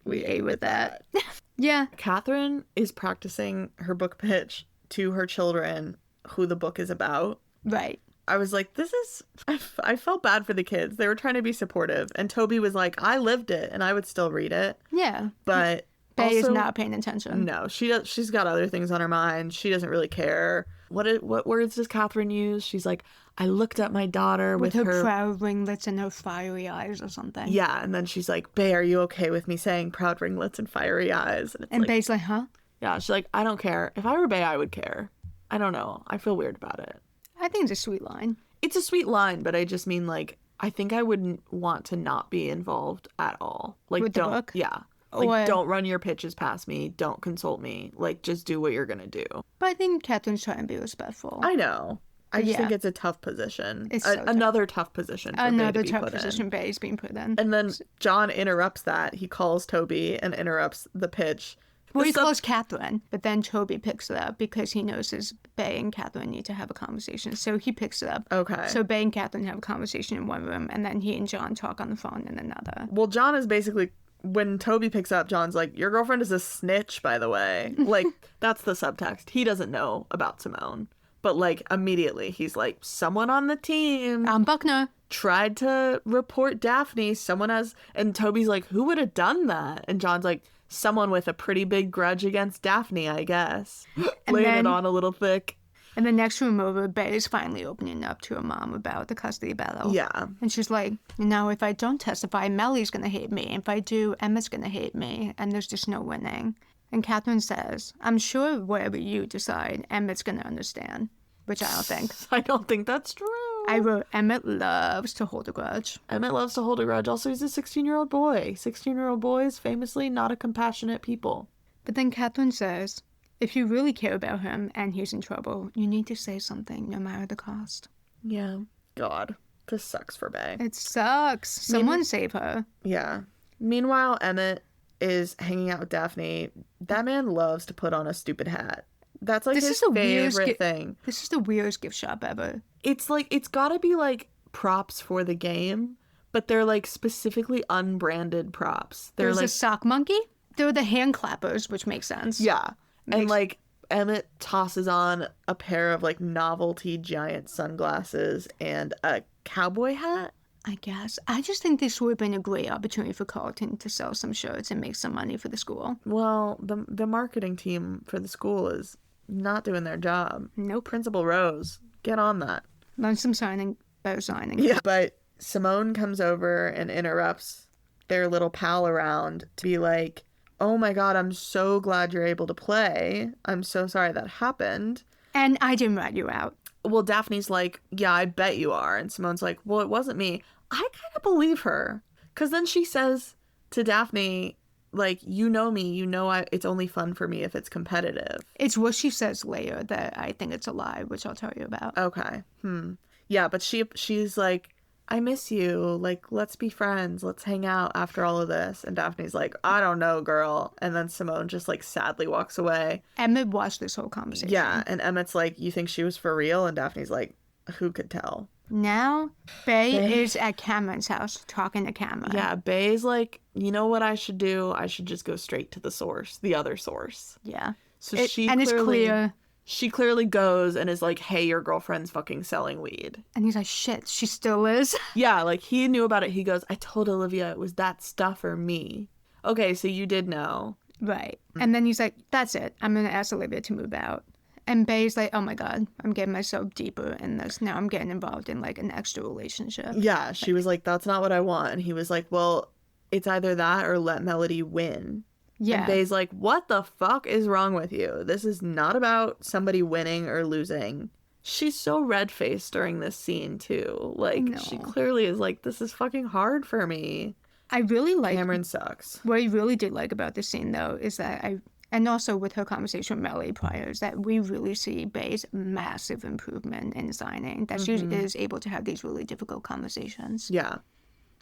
with that. Yeah. Catherine is practicing her book pitch to her children who the book is about. Right. I was like, I felt bad for the kids. They were trying to be supportive. And Toby was like, I lived it and I would still read it. Yeah. But Bay is also, not paying attention. No, she's got other things on her mind. She doesn't really care. What words does Catherine use? She's like, I looked at my daughter with her proud ringlets and her fiery eyes or something. Yeah, and then she's like, Bay, are you okay with me saying proud ringlets and fiery eyes? And, and Bay's like, huh? Yeah, she's like, I don't care. If I were Bay, I would care. I don't know. I feel weird about it. I think it's a sweet line. It's a sweet line, but I just mean, like, I think I wouldn't want to not be involved at all. Like, with don't, the book? Yeah. Like, don't run your pitches past me. Don't consult me. Like, just do what you're going to do. But I think Catherine's trying to be respectful. I know. I just Yeah. think it's a tough position. It's so tough. Another tough position for Another Bay to be tough put position in. Bay's being put in. And then John interrupts that. He calls Toby and interrupts the pitch. Well, he calls Catherine, but then Toby picks it up because he knows Bay and Catherine need to have a conversation. So he picks it up. Okay. So Bay and Catherine have a conversation in one room, and then he and John talk on the phone in another. Well, John is basically, when Toby picks up, John's like, your girlfriend is a snitch, by the way. Like, that's the subtext. He doesn't know about Simone. But, like, immediately he's like, someone on the team Buckner. tried to report Daphne. Someone has... And Toby's like, who would have done that? And John's like, someone with a pretty big grudge against Daphne, I guess. Laying it on a little thick. And the next room over, Bay is finally opening up to her mom about the custody battle. Yeah. And she's like, now if I don't testify, Melly's going to hate me. If I do, Emmett's going to hate me. And there's just no winning. And Catherine says, I'm sure whatever you decide, Emmett's going to understand. Which I don't think. I don't think that's true. I wrote, Emmett loves to hold a grudge. Emmett loves to hold a grudge. Also, he's a 16-year-old boy. 16-year-old boys, famously not a compassionate people. But then Catherine says, if you really care about him and he's in trouble, you need to say something no matter the cost. Yeah. God. This sucks for Bay. It sucks. Someone save her. Yeah. Meanwhile, Emmett is hanging out with Daphne. That man loves to put on a stupid hat. That's like his favorite thing. This is the weirdest gift shop ever. It's like, it's gotta be like props for the game, but they're like specifically unbranded props. They're There's like a sock monkey. They're the hand clappers, which makes sense. Yeah. And like Emmett tosses on a pair of like novelty giant sunglasses and a cowboy hat. I guess. I just think this would have been a great opportunity for Carlton to sell some shirts and make some money for the school. Well, the marketing team for the school is not doing their job. Nope. Principal Rose, get on that. Learn some signing, better signing. Yeah. But Simone comes over and interrupts their little pal around to be like, oh my God, I'm so glad you're able to play. I'm so sorry that happened. And I didn't rat you out. Well, Daphne's like, yeah, I bet you are. And Simone's like, well, it wasn't me. I kind of believe her. Because then she says to Daphne, like, you know me, you know it's only fun for me if it's competitive. It's what she says later that I think it's a lie, which I'll tell you about. Okay. Yeah, but she's like, I miss you. Like, let's be friends. Let's hang out after all of this. And Daphne's like, I don't know, girl. And then Simone just like sadly walks away. Emmett watched this whole conversation. Yeah, and Emmett's like, you think she was for real? And Daphne's like, who could tell? Now, Bay is at Cameron's house talking to Cameron. Yeah, Bay's like, you know what I should do? I should just go straight to the source, the other source. Yeah. So it's clear. She clearly goes and is like, hey, your girlfriend's fucking selling weed. And he's like, shit, she still is? Yeah, like he knew about it. He goes, I told Olivia it was that stuff or me. Okay, so you did know. Right. And then he's like, that's it. I'm going to ask Olivia to move out. And Bay's like, oh my God, I'm getting myself deeper in this. Now I'm getting involved in like an extra relationship. Yeah, she was like, that's not what I want. And he was like, well, it's either that or let Melody win. Yeah. And Bay's like, what the fuck is wrong with you? This is not about somebody winning or losing. She's so red-faced during this scene, too. Like, she clearly is like, this is fucking hard for me. I really like... Cameron sucks. What I really did like about this scene, though, is that and also with her conversation with Melly prior, is that we really see Bay's massive improvement in signing. That she is able to have these really difficult conversations. Yeah.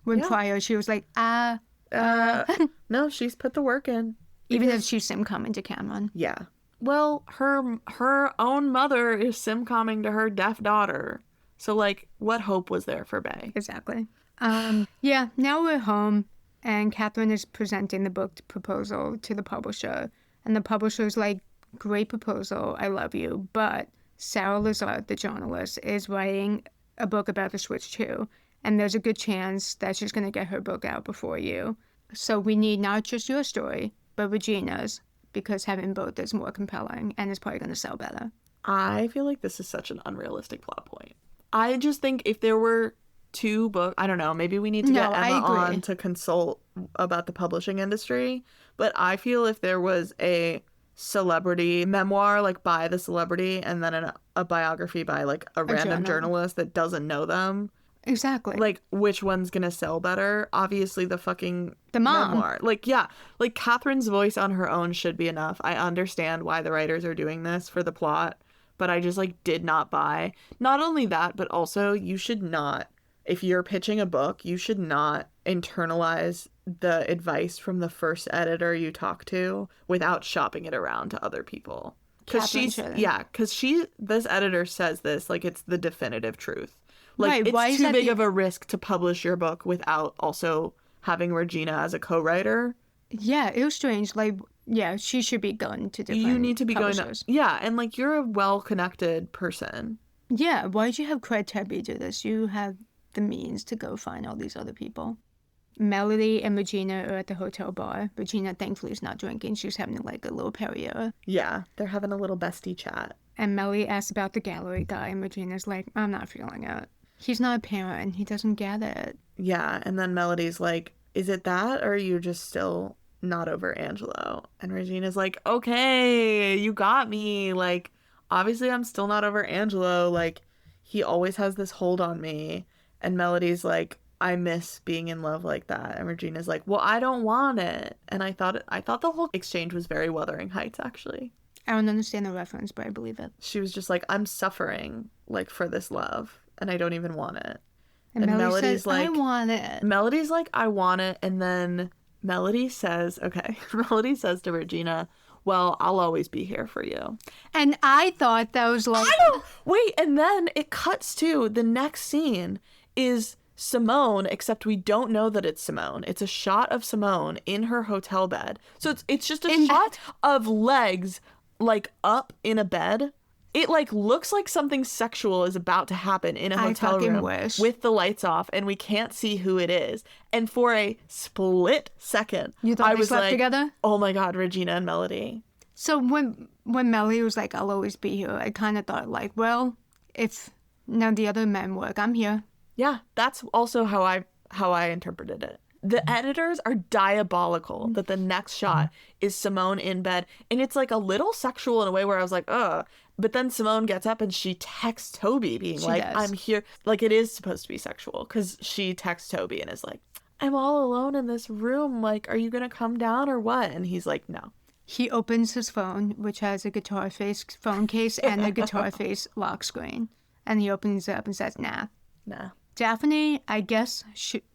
When prior, she was like, No, she's put the work in. Even if she's sim-comming to Cameron. Yeah. Well, her own mother is sim-comming to her deaf daughter. So, like, what hope was there for Bay? Exactly. Yeah, now we're home, and Catherine is presenting the book proposal to the publisher. And the publisher's like, great proposal, I love you. But Sarah Lazard, the journalist, is writing a book about the Switch too. And there's a good chance that she's going to get her book out before you. So we need not just your story, but Regina's, because having both is more compelling and is probably going to sell better. I feel like this is such an unrealistic plot point. I just think if there were two books, I don't know, maybe we need to get Emma on to consult about the publishing industry. But I feel if there was a celebrity memoir, like by the celebrity, and then a biography by like a random journalist that doesn't know them. Exactly. Like, which one's gonna sell better? Obviously the mom. Memoir. Like, yeah. Like, Catherine's voice on her own should be enough. I understand why the writers are doing this for the plot, but I just, like, did not buy. Not only that, but also you should not, if you're pitching a book, you should not internalize the advice from the first editor you talk to without shopping it around to other people. Because this editor says this like it's the definitive truth. Like, it's too big of a risk to publish your book without also having Regina as a co-writer. Yeah, it was strange. Like, Yeah, she should be going to different You need to be going publishers. to... Yeah, and, like, you're a well-connected person. Yeah, why'd you have Craig Tebby do this? You have the means to go find all these other people. Melody and Regina are at the hotel bar. Regina, thankfully, is not drinking. She's having, like, a little Perrier. Yeah, they're having a little bestie chat. And Melody asks about the gallery guy, and Regina's like, I'm not feeling it. He's not a parent. He doesn't get it. Yeah, and then Melody's like, is it that, or are you just still not over Angelo? And Regina's like, okay, you got me. Like, obviously I'm still not over Angelo. Like, he always has this hold on me. And Melody's like, I miss being in love like that. And Regina's like, well, I don't want it. And I thought the whole exchange was very Wuthering Heights, actually. I don't understand the reference, but I believe it. She was just like, I'm suffering, like, for this love, and I don't even want it. And Melody says, I want it. Melody's like, I want it. And then Melody says to Regina, well, I'll always be here for you. And I thought that was like... Wait, and then it cuts to the next scene is Simone, except we don't know that it's Simone. It's a shot of Simone in her hotel bed. So it's just a shot of legs, like, up in a bed. It, like, looks like something sexual is about to happen in a hotel room with the lights off, and we can't see who it is. And for a split second, you thought I they was slept like, together? Oh my God, Regina and Melody. So when Melody was like, I'll always be here, I kind of thought, like, well, if none of the other men work, I'm here. Yeah, that's also how I interpreted it. The editors are diabolical that the next shot is Simone in bed. And it's, like, a little sexual in a way where I was like, ugh. But then Simone gets up and she texts Toby being she like, does. I'm here. Like, it is supposed to be sexual because she texts Toby and is like, I'm all alone in this room. Like, are you going to come down or what? And he's like, no. He opens his phone, which has a Guitar Face phone case and a Guitar Face lock screen. And he opens it up and says, nah. Daphne, I guess,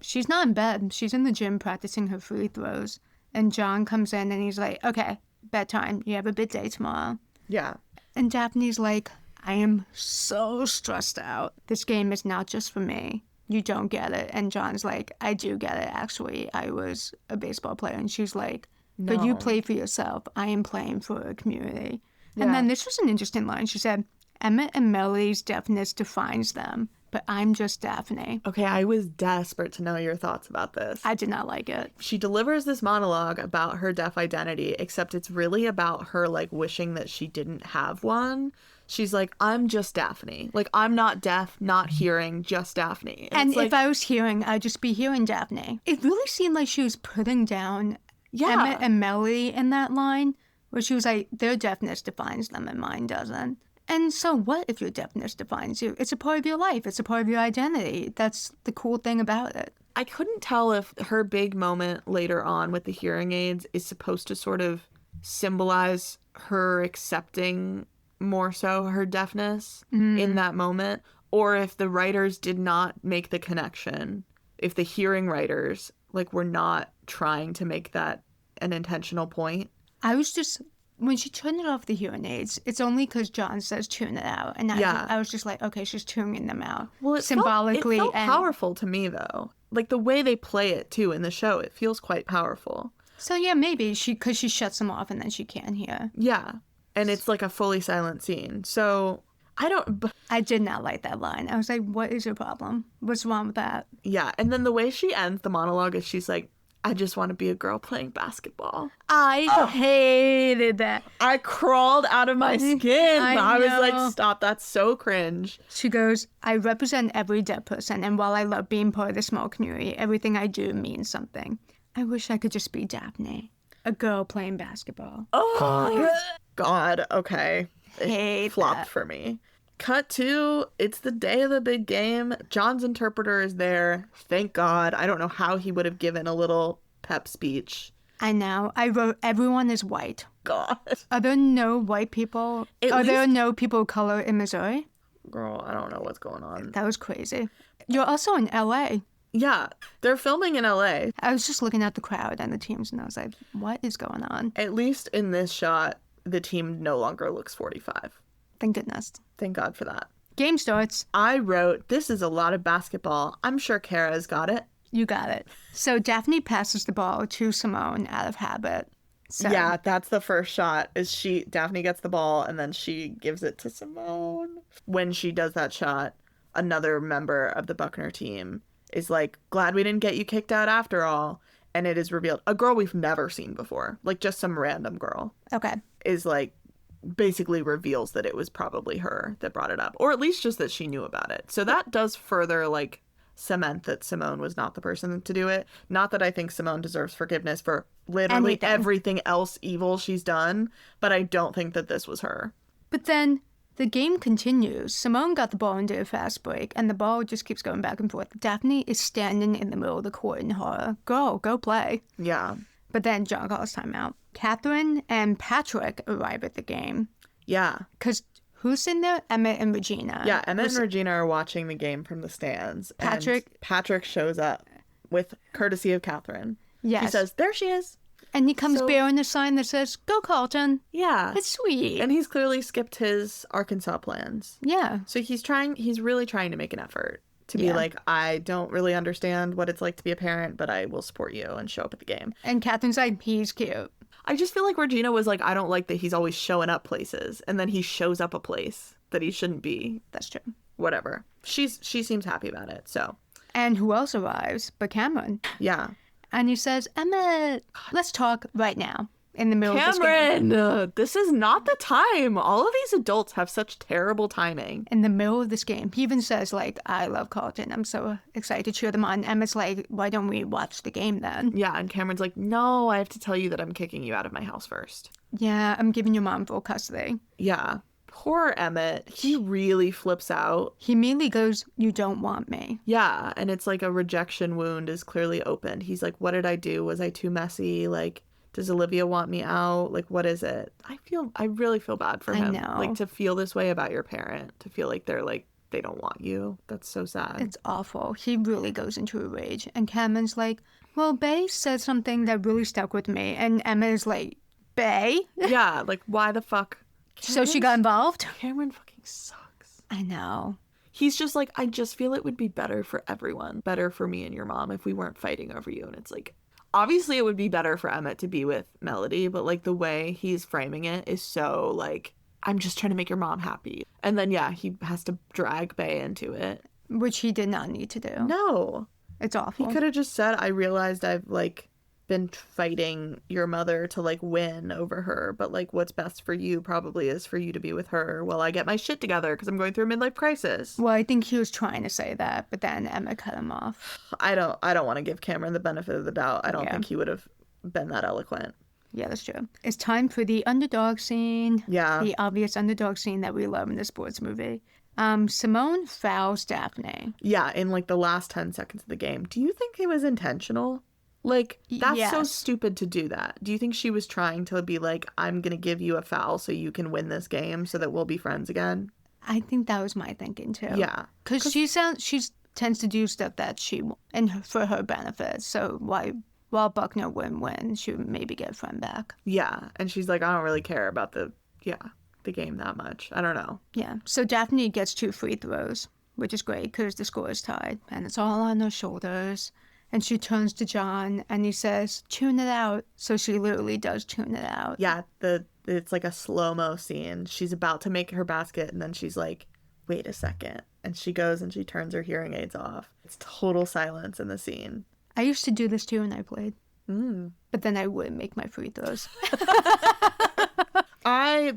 she's not in bed. She's in the gym practicing her free throws. And John comes in and he's like, okay, bedtime. You have a big day tomorrow. Yeah. And Daphne's like, I am so stressed out. This game is not just for me. You don't get it. And John's like, I do get it, actually. I was a baseball player. And she's like, but you play for yourself. I am playing for a community. Yeah. And then this was an interesting line. She said, Emmett and Melody's deafness defines them, but I'm just Daphne. Okay, I was desperate to know your thoughts about this. I did not like it. She delivers this monologue about her deaf identity, except it's really about her, like, wishing that she didn't have one. She's like, I'm just Daphne. Like, I'm not deaf, not hearing, just Daphne. And like, if I was hearing, I'd just be hearing Daphne. It really seemed like she was putting down Emmett and Melody in that line, where she was like, their deafness defines them and mine doesn't. And so what if your deafness defines you? It's a part of your life. It's a part of your identity. That's the cool thing about it. I couldn't tell if her big moment later on with the hearing aids is supposed to sort of symbolize her accepting more so her deafness in that moment, or if the writers did not make the connection, if the hearing writers, like, were not trying to make that an intentional point. I was just... When she turned it off the hearing aids, it's only because John says tune it out. And I was just like, okay, she's tuning them out. Well, it symbolically. Felt powerful to me, though. Like, the way they play it, too, in the show, it feels quite powerful. So, yeah, maybe because she shuts them off and then she can't hear. Yeah. And it's like a fully silent scene. So, I did not like that line. I was like, what is your problem? What's wrong with that? Yeah. And then the way she ends the monologue is she's like, I just want to be a girl playing basketball. I hated that. I crawled out of my skin. I was know. like, stop, that's so cringe. She goes, I represent every deaf person, and while I love being part of the small community, everything I do means something. I wish I could just be Daphne, a girl playing basketball. Oh, God. Okay. It flopped for me. Cut to, it's the day of the big game. John's interpreter is there. Thank God. I don't know how he would have given a little pep speech. I know. I wrote, everyone is white. God. Are there no white people? There no people of color in Missouri? Girl, I don't know what's going on. That was crazy. You're also in L.A. Yeah, they're filming in L.A. I was just looking at the crowd and the teams, and I was like, what is going on? At least in this shot, the team no longer looks 45. Thank goodness. Thank God for that. Game starts. I wrote, this is a lot of basketball. I'm sure Kara's got it. You got it. So Daphne passes the ball to Simone out of habit. So, Yeah, that's the first shot is Daphne gets the ball and then she gives it to Simone. When she does that shot, another member of the Buckner team is like, glad we didn't get you kicked out after all. And it is revealed a girl we've never seen before, like just some random girl, okay. is like basically reveals that it was probably her that brought it up, or at least just that she knew about it. So that does further like cement that Simone was not the person to do it. Not that I think Simone deserves forgiveness for literally Anything. everything else evil she's done, but I don't think that this was her. But then the game continues. Simone got the ball into a fast break, and the ball just keeps going back and forth. Daphne is standing in the middle of the court in horror. Go play. Yeah. But then John calls timeout. Catherine and Patrick arrive at the game. Yeah. Because who's in there? Emmett and Regina. Yeah, Emmett and Regina are watching the game from the stands. And Patrick shows up with courtesy of Catherine. Yes. He says, there she is. And he comes bearing a sign that says, go Carlton. Yeah. It's sweet. And he's clearly skipped his Arkansas plans. Yeah. So he's really trying to make an effort to be like, I don't really understand what it's like to be a parent, but I will support you and show up at the game. And Catherine's like, he's cute. I just feel like Regina was like, I don't like that he's always showing up places. And then he shows up a place that he shouldn't be. That's true. Whatever. She seems happy about it, so. And who else arrives but Cameron? Yeah. And he says, Emmett, let's talk right now. In the middle of this game. Cameron, this is not the time. All of these adults have such terrible timing. In the middle of this game. He even says, like, I love Carlton. I'm so excited to cheer them on. Emmett's like, why don't we watch the game then? Yeah, and Cameron's like, no, I have to tell you that I'm kicking you out of my house first. Yeah, I'm giving your mom full custody. Yeah. Poor Emmett. He really flips out. He immediately goes, you don't want me. Yeah, and it's like a rejection wound is clearly opened. He's like, what did I do? Was I too messy? Like, does Olivia want me out? Like, what is it? I really feel bad for him. I know. Like, to feel this way about your parent, to feel like they're like, they don't want you. That's so sad. It's awful. He really goes into a rage. And Cameron's like, well, Bay said something that really stuck with me. And Emma is like, Bay? Yeah, like, why the fuck? So she got involved? Cameron fucking sucks. I know. He's just like, I just feel it would be better for everyone, better for me and your mom if we weren't fighting over you. And it's like, obviously it would be better for Emmett to be with Melody, but like the way he's framing it is so like, I'm just trying to make your mom happy. And then, yeah, he has to drag Bay into it. Which he did not need to do. No. It's awful. He could have just said, I realized I've like been fighting your mother to like win over her, but like what's best for you probably is for you to be with her while I get my shit together because I'm going through a midlife crisis. Well, I think he was trying to say that, but then Emma cut him off. I don't want to give Cameron the benefit of the doubt. I don't think he would have been that eloquent. Yeah, that's true. It's time for the underdog scene. Yeah. The obvious underdog scene that we love in a sports movie. Simone fouls Daphne. Yeah, in like the last 10 seconds of the game. Do you think it was intentional? Like, that's so stupid to do that. Do you think she was trying to be like, I'm going to give you a foul so you can win this game so that we'll be friends again? I think that was my thinking too. Yeah. Because she tends to do stuff that for her benefit. So while Buckner wouldn't win, she would maybe get a friend back. Yeah. And she's like, I don't really care about the game that much. I don't know. Yeah. So Daphne gets 2 free throws, which is great because the score is tied. And it's all on her shoulders. And she turns to John and he says, tune it out. So she literally does tune it out. Yeah, it's like a slow-mo scene. She's about to make her basket and then she's like, wait a second. And she goes and she turns her hearing aids off. It's total silence in the scene. I used to do this too when I played. But then I wouldn't make my free throws.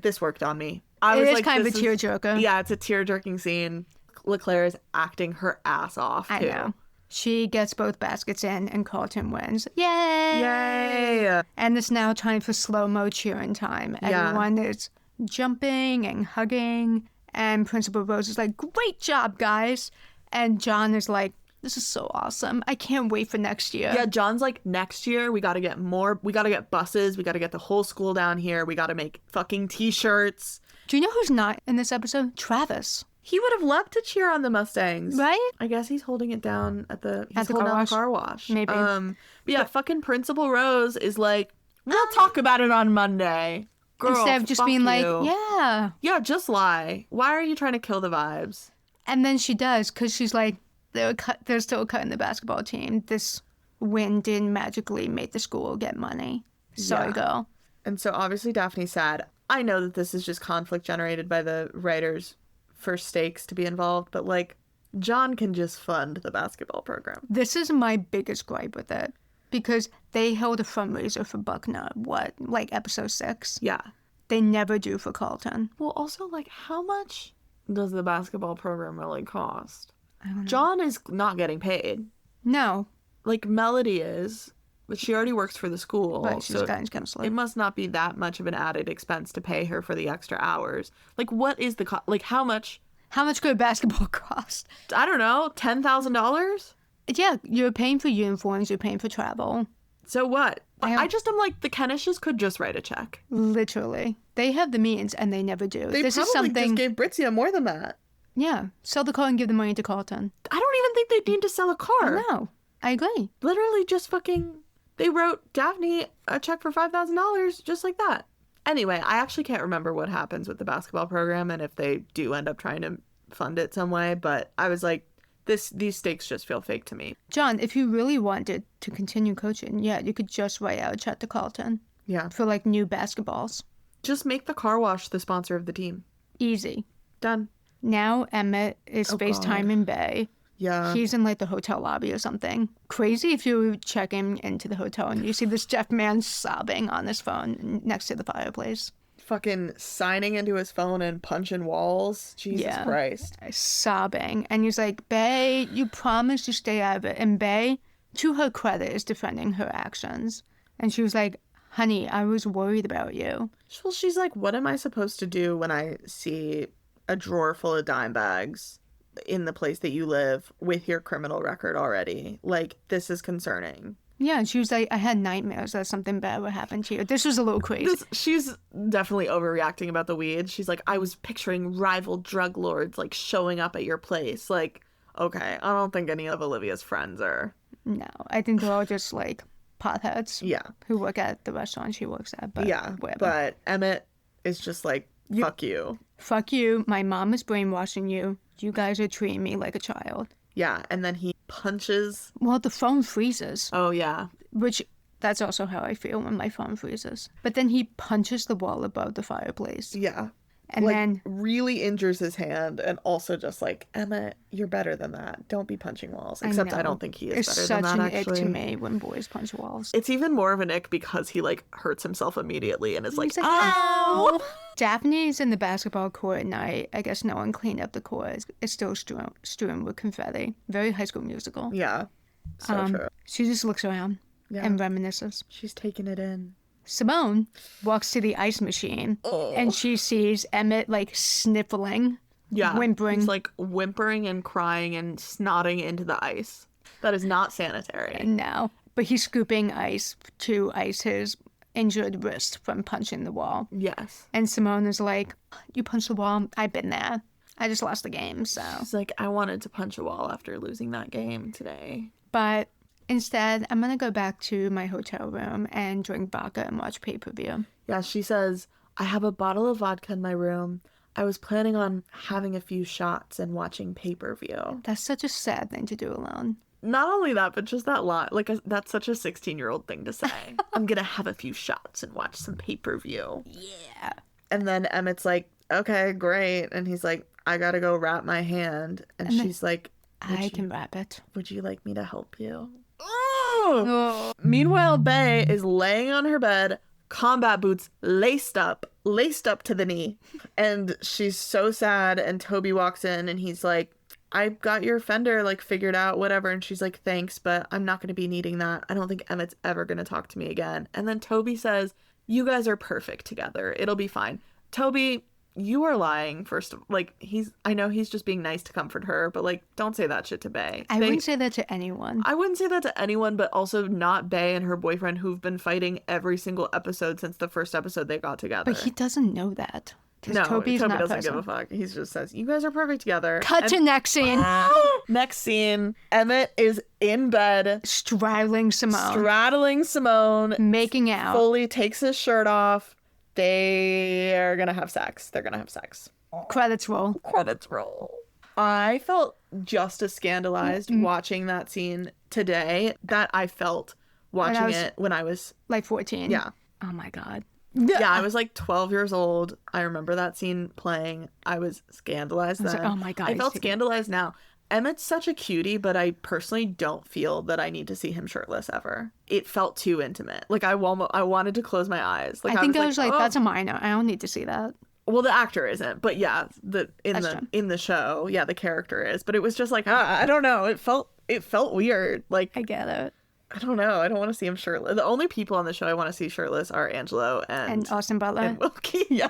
This worked on me. It is kind of a tearjerker. Yeah, it's a tear-jerking scene. LeClaire is acting her ass off, too. I know. She gets both baskets in, and Carlton wins. Yay! Yay! And it's now time for slow-mo cheering time. Everyone is jumping and hugging, and Principal Rose is like, great job, guys! And John is like, this is so awesome. I can't wait for next year. Yeah, John's like, next year, we gotta get buses, we gotta get the whole school down here, we gotta make fucking t-shirts. Do you know who's not in this episode? Travis. He would have loved to cheer on the Mustangs. Right? I guess he's holding it down at the car wash. Maybe. But yeah, fucking Principal Rose is like, we'll talk about it on Monday. Girl, instead of just fuck being you. like, yeah. Yeah, just lie. Why are you trying to kill the vibes? And then she does, because she's like, they're still cutting the basketball team. This win didn't magically make the school get money. Sorry, girl. And so obviously Daphne's sad. I know that this is just conflict generated by the writers for stakes to be involved, but like John can just fund the basketball program. This is my biggest gripe with it. Because they held a fundraiser for Buckner, like episode 6? Yeah. They never do for Carlton. Well, also, like, how much does the basketball program really cost? I don't know. John is not getting paid. No. Like, Melody is, but she already works for the school. But she's so guidance counselor. it must not be that much of an added expense to pay her for the extra hours. Like, what is the cost? Like, how much? How much could basketball cost? I don't know, $10,000? Yeah, you're paying for uniforms, you're paying for travel. So what? I I just am like, the Kenishes could just write a check. Literally. They have the means and they never do. They this probably is something. just gave Britzia more than that. Yeah, sell the car and give the money to Carlton. I don't even think they need to sell a car. No, I agree. Literally just fucking, they wrote Daphne a check for $5,000 just like that. Anyway, I actually can't remember what happens with the basketball program and if they do end up trying to fund it some way, but I was like, these stakes just feel fake to me. John, if you really wanted to continue coaching, yeah, you could just write out a check to Carlton Yeah. for like new basketballs. Just make the car wash the sponsor of the team. Easy. Done. Now Emmett is FaceTiming Bay. Yeah. He's in like the hotel lobby or something. Crazy if you check him into the hotel and you see this deaf man sobbing on his phone next to the fireplace. Fucking signing into his phone and punching walls. Jesus Christ. Sobbing. And he's like, Bay, you promised to stay out of it. And Bay, to her credit, is defending her actions. And she was like, honey, I was worried about you. Well, she's like, what am I supposed to do when I see a drawer full of dime bags in the place that you live with your criminal record already? Like, this is concerning. Yeah, and she was like, I had nightmares that something bad would happen to you. This was a little crazy. She's definitely overreacting about the weed. She's like, I was picturing rival drug lords, like, showing up at your place. Like, okay, I don't think any of Olivia's friends are. No, I think they're all just like potheads. Yeah. Who work at the restaurant she works at. But Yeah, whatever. but Emmett is just like, fuck you. Fuck you. My mom is brainwashing you. You guys are treating me like a child. Yeah, and then he punches. Well, the phone freezes. Oh, yeah. Which, that's also how I feel when my phone freezes. But then he punches the wall above the fireplace. Yeah. And like, then, really injures his hand and also just like, Emma, you're better than that. Don't be punching walls. Except I don't think he is it's better such than that, an actually. ick to me when boys punch walls. It's even more of an ick because he like hurts himself immediately and is like, He's like, ow! Daphne's in the basketball court at night. I guess no one cleaned up the court. It's still strewn with confetti. Very High School Musical. Yeah. So true. She just looks around Yeah. and reminisces. She's taking it in. Simone walks to the ice machine and she sees Emmett like sniffling, Yeah. whimpering. He's like whimpering and crying and snotting into the ice. That is not sanitary. No, but he's scooping ice to ice his injured wrist from punching the wall. Yes. And Simone is like, you punched the wall? I've been there. I just lost the game, so. She's like, I wanted to punch a wall after losing that game today. But instead, I'm going to go back to my hotel room and drink vodka and watch pay-per-view. Yeah, she says, I have a bottle of vodka in my room. I was planning on having a few shots and watching pay-per-view. That's such a sad thing to do alone. Not only that, but just that line. Like, that's such a 16-year-old thing to say. I'm gonna have a few shots and watch some pay-per-view. Yeah. And then Emmett's like, okay, great. And he's like, I gotta go wrap my hand. And she's like, I can wrap it. would you like me to help you? Oh. Meanwhile, Bae is laying on her bed, combat boots laced up to the knee. And she's so sad. And Toby walks in and he's like, I got your fender like figured out, whatever. And she's like, thanks, but I'm not going to be needing that. I don't think Emmett's ever going to talk to me again. And then Toby says, you guys are perfect together. It'll be fine. Toby, you are lying. First, like, I know he's just being nice to comfort her, but like, don't say that shit to Bae. I wouldn't say that to anyone. I wouldn't say that to anyone, but also not Bae and her boyfriend who've been fighting every single episode since the first episode they got together. But he doesn't know that. No, Toby doesn't present. give a fuck. He just says, you guys are perfect together. Cut to next scene. Next scene, Emmett is in bed, Straddling Simone. straddling Simone, Making out. fully takes his shirt off. They are gonna have sex. They're gonna have sex. Credits roll. Credits roll. I felt just as scandalized watching that scene today that I felt watching was- it when I was, Like 14. yeah. Oh my God. Yeah, I was like 12 years old. I remember that scene playing. I was scandalized I was then. like, oh my God, I he's felt taking- scandalized now. Emmett's such a cutie, but I personally don't feel that I need to see him shirtless ever. It felt too intimate. Like I wanted to close my eyes. Like I think I was like, "Oh." that's a minor. I don't need to see that. Well, the actor isn't, but yeah, That's true. in the show, yeah, the character is. But it was just like, I don't know. It felt weird. Like I get it. I don't know. I don't want to see him shirtless. The only people on the show I want to see shirtless are Angelo And Austin Butler. and Wilkie. Yeah.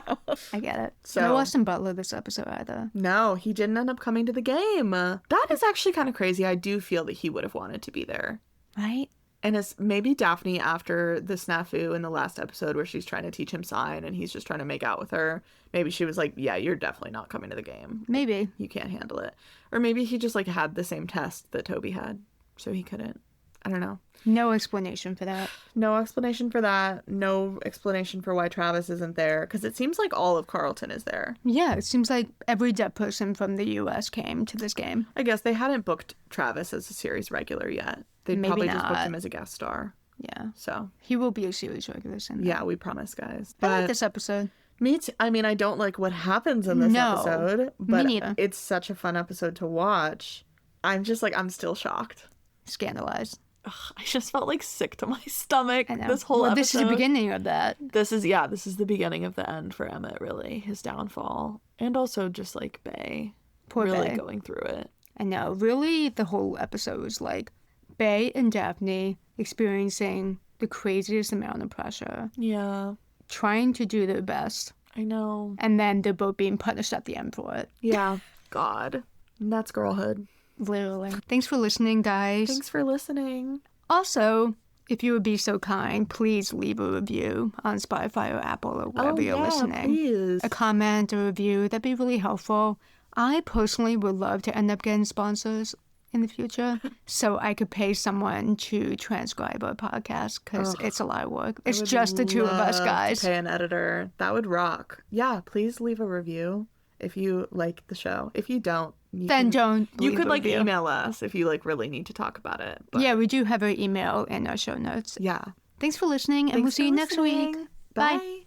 I get it. So- No Austin Butler this episode either. No, he didn't end up coming to the game. That is actually kind of crazy. I do feel that he would have wanted to be there. Right? And it's maybe Daphne after the snafu in the last episode where she's trying to teach him sign and he's just trying to make out with her. Maybe she was like, yeah, you're definitely not coming to the game. Maybe. You can't handle it. Or maybe he just like had the same test that Toby had, so he couldn't. I don't know. No explanation for that. No explanation for that. No explanation for why Travis isn't there. Because it seems like all of Carlton is there. Yeah, it seems like every dead person from the U.S. came to this game. I guess they hadn't booked Travis as a series regular yet. They'd Maybe probably just booked not. him as a guest star. Yeah. So, He will be a series regular soon. yeah, we promise, guys. I like But this episode. me too. I mean, I don't like what happens in this No, episode. me But neither. it's such a fun episode to watch. I'm just like, I'm still shocked. Scandalized. Ugh, I just felt like sick to my stomach I know. this whole episode. This is the beginning of that. This is the beginning of the end for Emmett, really. His downfall. And also just like Bay. Poor really Bay. going through it. I know. Really, the whole episode was like Bay and Daphne experiencing the craziest amount of pressure, Yeah, trying to do their best, I know. and then they're both being punished at the end for it. Yeah. God. And that's girlhood. Literally. Thanks for listening, guys. Thanks for listening. Also, if you would be so kind, please leave a review on Spotify or Apple or wherever you're listening. Please. A comment, a review, that'd be really helpful. I personally would love to end up getting sponsors in the future so I could pay someone to transcribe our podcast because it's a lot of work. It's would just the two of us, love to guys. Pay an editor. That would rock. Yeah, please leave a review if you like the show. If you don't, Then don't You leave could a like review. email us if you like really need to talk about it. But Yeah, we do have our email in our show notes. yeah. Thanks for listening, and we'll Thanks see for you next week. listening. Bye. Bye.